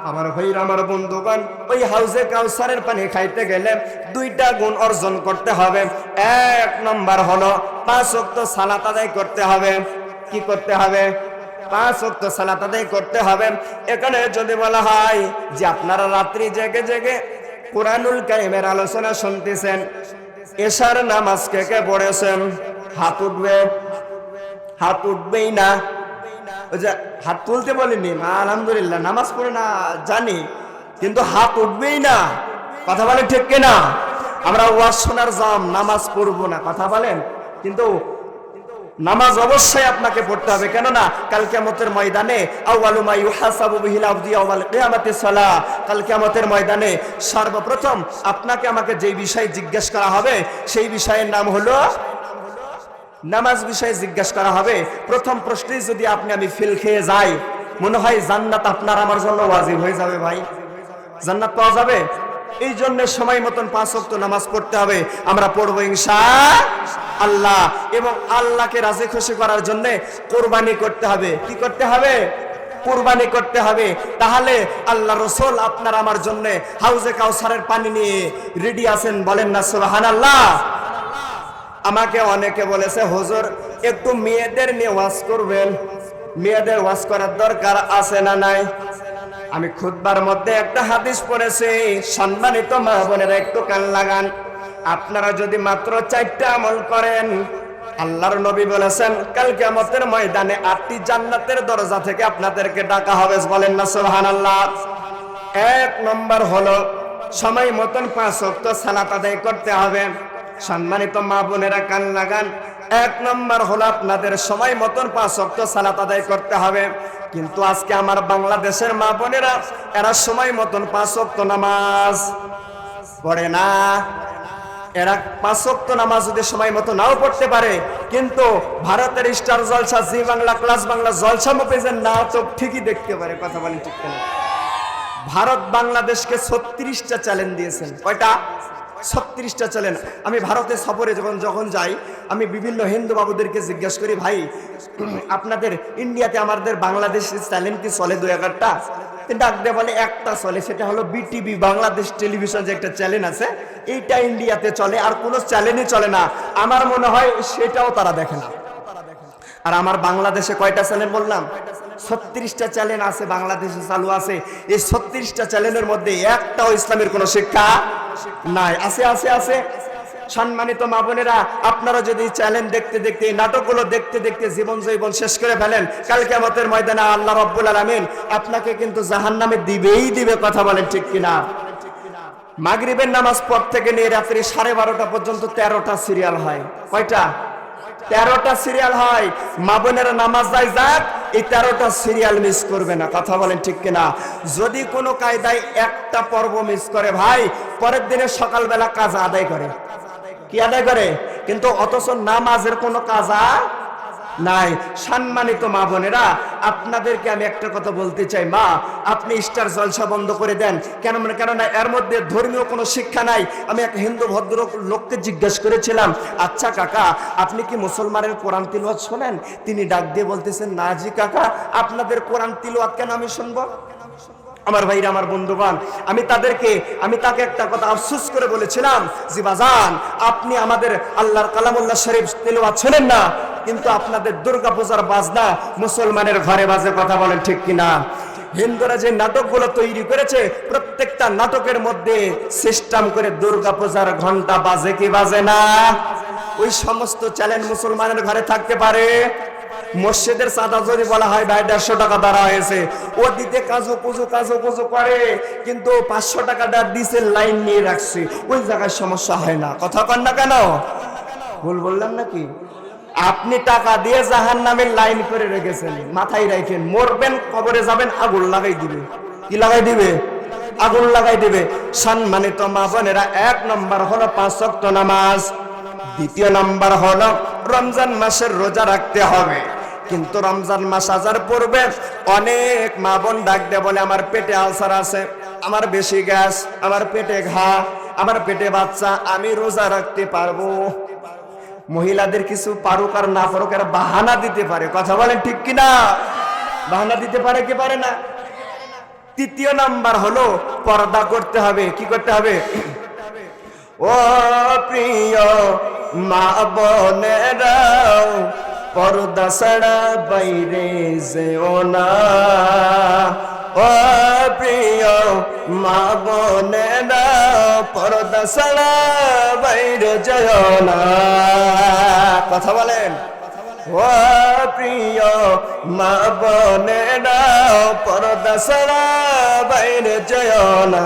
আমার ভাইরা, আমার বন্ধুগণ, ওই হাউজে কাউসারের পানি খাইতে গেলে 2টা গুণ অর্জন করতে হবে। 1 নম্বর হলো 5 ওয়াক্ত সালাত আদায় করতে হবে। কি করতে হবে? 5 ওয়াক্ত সালাত আদায় করতে হবে। এখানে যদি বলা হয় যে আপনারা রাত্রি জেগে জেগে কুরআনুল কারীমের আলোচনা শুনতেছেন, এশার নামাজ কে কে পড়েছেন? হাত উঠবে? হাত উঠবেই না। ওই যে হাত তুলতে বলেনি, আলহামদুলিল্লাহ নামাজ পড়ে না জানি, কিন্তু হাত উঠবেই না। কথা বলেন ঠিক কিনা? আমরা ওয়াজ শোনার জাম, নামাজ পড়বো না, কথা বলেন, কিন্তু নামাজ অবশ্যই আপনাকে পড়তে হবে। কেননা কাল কিয়ামতের ময়দানে আউয়ালু মা ইউহাসাবু বিহিল আবদু ইয়াউমাল কিয়ামাতিস সালাহ, কাল কিয়ামতের ময়দানে সর্বপ্রথম আপনাকে আমাকে যেই বিষয় জিজ্ঞেস করা হবে, সেই বিষয়ের নাম হলো নামাজ। বিষয়ে জিজ্ঞাসা করা হবে। প্রথম প্রশ্নেই যদি আপনি আমি ফেল খেয়ে যাই, মনে হয় জান্নাত আপনার আমার জন্য ওয়াজিব হয়ে যাবে। ভাই, জান্নাত পাওয়া যাবে। এই জন্য সময় মতন 5 ওয়াক্ত নামাজ পড়তে হবে। আমরা পড়বো ইনশাআল্লাহ। এবং আল্লাহকে রাজি খুশি করার জন্য কোরবানি করতে হবে। কি করতে হবে? কোরবানি করতে হবে। তাহলে আল্লাহ রাসূল আপনার আমার জন্য হাউজে কাউসারের পানি নিয়ে রেডি আছেন। বলেন না সুবহানাল্লাহ। আমাকে অনেকে বলেছে, হুজুর একটু মেয়েদের নিয়ে ওয়াজ করবেন। মেয়েদের ওয়াজ করার দরকার আছে না নাই? আমি খুতবার মধ্যে একটা হাদিস পড়েছি, সম্মানিত মা বোনেরা একটু কান লাগান। আপনারা যদি মাত্র 4টা আমল করেন, আল্লাহর নবী বলেছেন কাল কিয়ামতের ময়দানে 8টি জান্নাতের দরজা থেকে আপনাদেরকে ডাকা হবে। বলেন না সুবহানাল্লাহ। 1 নম্বর হলো সময় মতন 5 ওয়াক্ত সালাত আদায় করতে হবে। সম্মানিত মা বোনেরা কান লাগান, 1 নম্বর হলো আপনাদের সময় মতন 5 ওয়াক্ত সালাত আদায় করতে হবে। কিন্তু আজকে আমার বাংলাদেশের মা বোনেরা এরা সময় মতন 5 ওয়াক্ত নামাজ পড়ে না। এরা 5 ওয়াক্ত নামাজ যদি সময় মতো নাও পড়তে পারে, কিন্তু ভারতের স্টার জলসা, জি বাংলা, ক্লাস বাংলা জলসা মুভিজের নাটক ঠিকই দেখতে পারে। কথা বলেন ঠিক কিনা? ভারত বাংলাদেশকে 36টা চ্যালেঞ্জ দিয়েছেন। কয়টা? 36টা চ্যালেঞ্জ। আমি ভারতে সফরে যখন যাই, আমি বিভিন্ন হিন্দু বাবুদেরকে জিজ্ঞেস করি, ভাই আপনাদের ইন্ডিয়াতে আমাদের বাংলাদেশের চ্যানেল কি চলে 2-1টা? ডাক দিয়ে বলে একটা চলে, সেটা হলো বিটিভি বাংলাদেশ টেলিভিশন, যে একটা চ্যানেল আছে, এইটা ইন্ডিয়াতে চলে, আর কোনো চ্যানেলই চলে না। আমার মনে হয় সেটাও তারা দেখে না। আর আমার বাংলাদেশে কয়টা চ্যানেল বললাম? 36টা চ্যানেল আছে বাংলাদেশে চালু আছে। এই 36টা চ্যানেলের মধ্যে একটাও ইসলামের কোনো শিক্ষা নাই। আছে আছে আছে। সম্মানিত মা বোনেরা, আপনারা যদি চ্যানেল দেখতে দেখতে, নাটকগুলো দেখতে দেখতে জীবন জৈবন শেষ করে ফেলেন, কাল কিয়ামতের ময়দানে আল্লাহ রাব্বুল আলামিন আপনাকে কিন্তু জাহান্নামে দিবেই দিবে। কথা বলেন ঠিক কিনা? মাগরিবের নামাজ পর থেকে নিয়ে রাত্রি 12:30টা পর্যন্ত 13টা সিরিয়াল হয়। কয়টা? 13টা সিরিয়াল হয়। মা বোনেরা নামাজ যায় যাক, এই 13টা সিরিয়াল মিস করবে না। কথা বলেন ঠিক কিনা? যদি কোনো কায়দায় একটা পর্ব মিস করে, ভাই পরের দিনে সকালবেলা কাজা আদায় করে। কি আদায় করে? কিন্তু অথচ নামাজের কোনো কাজা নাই। সম্মানিত মা বোনেরা, আপনাদেরকে আমি একটা কথা বলতে চাই, মা আপনি স্টার জলসা বন্ধ করে দেন। কেননা এর মধ্যে ধর্মীয় কোনো শিক্ষা নাই। আমি এক হিন্দু ভদ্র লোককে জিজ্ঞেস করেছিলাম, আচ্ছা কাকা আপনি কি মুসলমানের কোরআন তিলাওয়াত শোনেন? তিনি ডাক দিয়ে বলতেছেন, না জি কাকা, আপনাদের কোরআন তিলাওয়াত কেন আমি শুনবো? আমার ভাইরা, আমার বন্ধুগণ, আমি তাকে একটা কথা আফসোস করে বলেছিলাম, জি বাজান আপনি আমাদের আল্লাহর কালামুল্লাহ শরীফ তিলাওয়াত শোনেন না, কিন্তু আপনাদের দুর্গা পূজার বাজনা মুসলমানের ঘরে বাজে। কথা বলেন ঠিক কিনা? হিন্দুরা যে নাটকগুলো তৈরি করেছে, প্রত্যেকটা নাটকের মধ্যে সিস্টেম করে দুর্গা পূজার ঘন্টা বাজে কি বাজে না? ওই সমস্ত চ্যালেঞ্জ মুসলমানের ঘরে থাকতে পারে? মসজিদের চাঁদা যদি বলা হয় ভাই 150 টাকা দ্বারা হয়েছে, ও দিতে কাজু পুজো করে, কিন্তু 500 টাকাটা ডিসেল লাইন নিয়ে রাখছে, ওই জায়গায় সমস্যা হয় না। কথা কন না কেন? ভুল বললাম নাকি? আপনি টাকা দিয়ে জাহান্নামের লাইন করে রেখেছেন, মাথায় রাখেন, মরবেন কবরে যাবেন, আগুন লাগাই দিবে। কি লাগাই দিবে? আগুন লাগাই দিবে। সম্মানিত মা বোনেরা, 1 নম্বর হলো 5 ওয়াক্ত নামাজ। 2 নম্বর হলো রমজান মাসের রোজা রাখতে হবে। কিন্তু রমজান মাস আসার পূর্বে অনেক মা বোন ডাক দেয়, বলে আমার পেটে আলসার আছে, আমার বেশি গ্যাস, আমার পেটে ঘা, আমার পেটে বাচ্চা, আমি রোজা রাখতে পারবো। মহিলাদের কিছু পারুক আর না পারুক এরা বাহানা দিতে পারে। কথা বলেন ঠিক কিনা? বাহানা দিতে পারে কি পারে না? 3 নাম্বার হলো পর্দা করতে হবে। কি করতে হবে? ও প্রিয় মা বোনেরা, পর্দা ছাড়া বাইরে যেও না। ও প্রিয় মা বোনেরা, পর্দা ছাড়া বাইরে যেও না। কথা বলেন। ও প্রিয় মা বোনেরা, পর্দা ছাড়া বাইরে যেও না।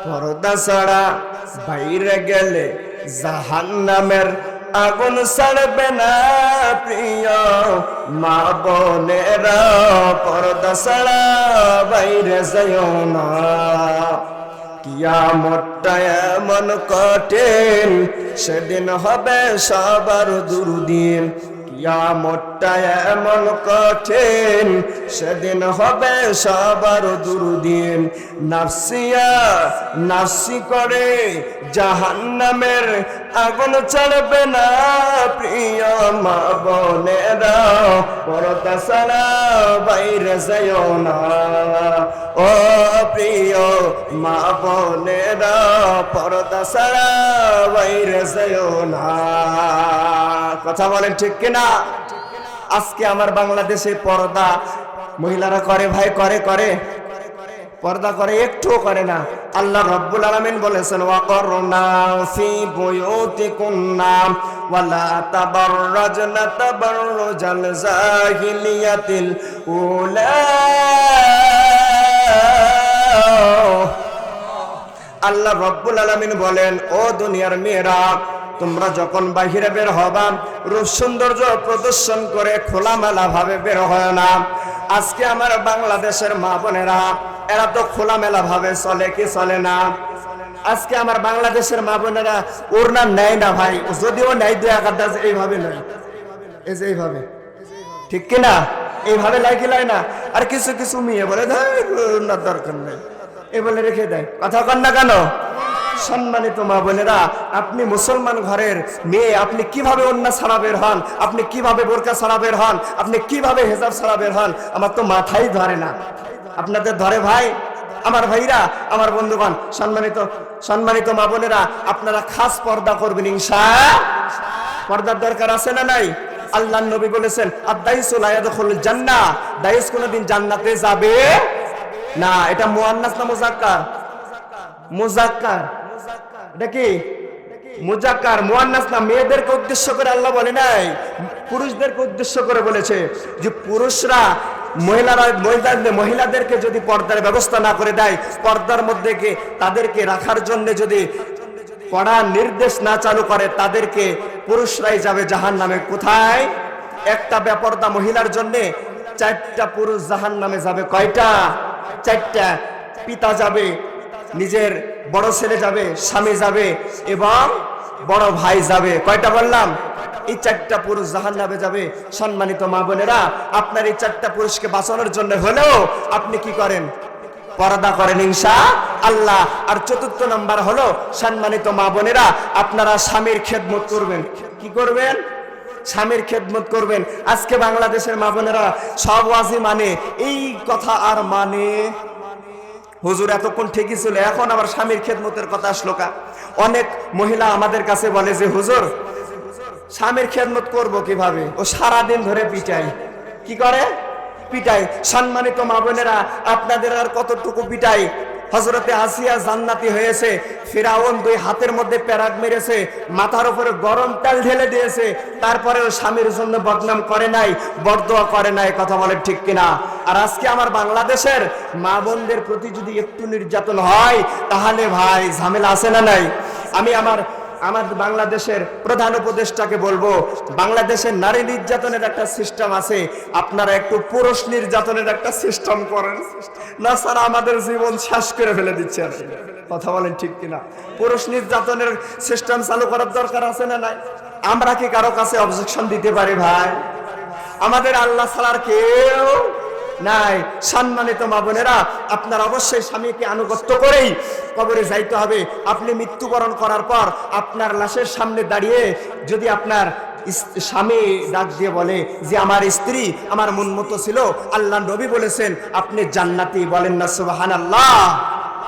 পর্দা ছাড়া বাইরে গেলে জাহান্নামের আগুন ছাড়বে না। প্রিয় মা বোনেরা, পর্দা ছাড়া বাইরে যাও না। কিয়ামতটা এমন কঠিন, সেদিন হবে সবার দুর্দিন। কিয়ামতটা এমন কঠিন, সেদিন হবে সবার দুর্দিন। নাফসিয়া নাফসি করে জাহান্নামের আগুন ছাড়বে না। প্রিয় মা বোনেরা, পর্দা ছাড়া বাইরে যাও না। ও প্রিয় মা বোনেরা, পর্দা ছাড়া বাইরে যাও না। কথা বলেন ঠিক কিনা? আজকে আমার বাংলাদেশে পর্দা মহিলারা করে ভাই, করে পর্দা করে, একটুও করে না। আল্লাহ রাব্বুল আলামিন বলেছেন ওয়াকরনা ফি বুয়ুতিকুন্না ওয়ালা তাবাররাজনা তাবাররুজাল জাহিলিয়াতিল উলা। আল্লাহ রাব্বুল আলামিন বলেন, ও দুনিয়ার মেয়েরা, তোমরা যখন বাহিরে বের হবা রূপ সৌন্দর্য প্রদর্শন করে খোলামেলা ভাবে বের হয় না। আজকে আমার বাংলাদেশের মা বোনেরা এরা তো খোলামেলা ভাবে চলে কি চলে না? আজকে আমার বাংলাদেশের মা বোনেরা ওড়না নেয় না ভাই, যদিও নেয় দুই একাধ এইভাবে নয়, এই যে এইভাবে, ঠিক কিনা? এইভাবে লাই না। আর কিছু কিছু মেয়ে বলে ওড়নার দরকার নেই, এই বলে রেখে দেয়। কথা কন না কেন? সম্মানিত মা বোনেরা, আপনি মুসলমান ঘরের মেয়ে, আপনি কিভাবে ওড়না ছাড়া বের হন? আপনি কিভাবে বোরকা ছাড়া বের হন? আপনি কিভাবে হিজাব ছাড়া বের হন? আমার তো মাথাই ধরে না। আপনাদের ধরে ভাই? আমার ভাইরা, আমার বন্ধুগণ, সম্মানিত মা বোনেরা, আপনারা খাস পর্দা করবেন ইনশাআল্লাহ। পর্দার দরকার আছে না নাই? আল্লাহর নবী বলেছেন আদ-দাইসু লা ইয়াদখুলুল জান্নাহ, দাইস কোনদিন জান্নাতে যাবে না। এটা মুয়ান্নাস না মুযাক্কার? মুযাক্কার। এটা কি মুযাক্কার, মুয়ান্নাস না। মেয়েদেরকে উদ্দেশ্য করে আল্লাহ বলে নাই, পুরুষদেরকে উদ্দেশ্য করে বলেছে যে পুরুষরা মহিলাদেরকে যদি পর্দার ব্যবস্থা না করে দেয়, পর্দার মধ্যে তাদেরকে রাখার জন্য যদি কড়া নির্দেশ না চালু করে, তাদেরকে পুরুষরাই যাবে জাহান্নামে। কোথায়? একটা বেপর্দা মহিলার জন্য 4টা পুরুষ জাহান্নামে যাবে। কয়টা? 4টা। পিতা যাবে, নিজের বড় ছেলে যাবে, স্বামী যাবে এবং বড় ভাই যাবে। কয়টা বললাম? এই 4টা পুরুষ জাহান্নামে যাবে। সম্মানিত মা বোনেরা, আপনার এই 4টা পুরুষকে বাঁচানোর জন্য হলেও আপনি কি করেন? পর্দা করেন ইনশাআল্লাহ। আর 4র্থ নাম্বার হলো, সম্মানিত মা বোনেরা, আপনারা স্বামীর খেদমত করবেন। কি করবেন? স্বামীর খেদমত করবেন। আজকে বাংলাদেশের মা বোনেরা সব ওয়াজি মানে, এই কথা আর মানে হুজুর এতক্ষণ ঠিকই ছিল, এখন আবার স্বামীর খেদমতের কথা আসলো কা? অনেক মহিলা আমাদের কাছে বলে যে হুজুর স্বামীর খেদমত করব কিভাবে? ও সারাদিন ধরে পিটায়। কি করে? পিটায়। সম্মানিত মা বোনেরা, আপনাদের আর কতটুকু পিটায়? হযরতে আসিয়া জান্নাতি হয়েছে, ফিরাউন 2 হাতের মধ্যে প্যারাগ মেরেছে, মাথার উপরে গরম তেল ঢেলে দিয়েছে, তারপরেও স্বামীর জন্য বদনাম করে নাই, বরদোয়া করে নাই। কথা বলে ঠিক কিনা? আর আজকে আমার বাংলাদেশের মা বোনদের প্রতি যদি একটু নির্যাতন হয়, তাহলে ভাই ঝামেলা আছে না নাই? আমি আমার বাংলাদেশের প্রধান উপদেষ্টাকে বলবো, বাংলাদেশের নারী নির্যাতনের একটা সিস্টেম আছে, আপনারা একটু পুরুষ নির্যাতনের একটা সিস্টেম করেন, না স্যার আমাদের জীবন শেষ করে ফেলে দিচ্ছে। কথা বলেন ঠিক কিনা? পুরুষ নির্যাতনের সিস্টেম চালু করার দরকার আছে না নাই? আমরা কি কারো কাছে অবজেকশন দিতে পারি ভাই? আমাদের আল্লাহ ছাড়ার কেউ নাই। সম্মানিত মা বোনেরা, আপনার অবশ্যই স্বামীকে আনুগত্য করেই কবরে যাইতে হবে। আপনি মৃত্যুবরণ করার পর আপনার লাশের সামনে দাঁড়িয়ে যদি আপনার স্বামী ডাক দিয়ে বলে যে আমার স্ত্রী আমার মন মতো ছিল, আল্লাহ নবী বলেছেন আপনি জান্নাতি। বলেন না সুবহানাল্লাহ।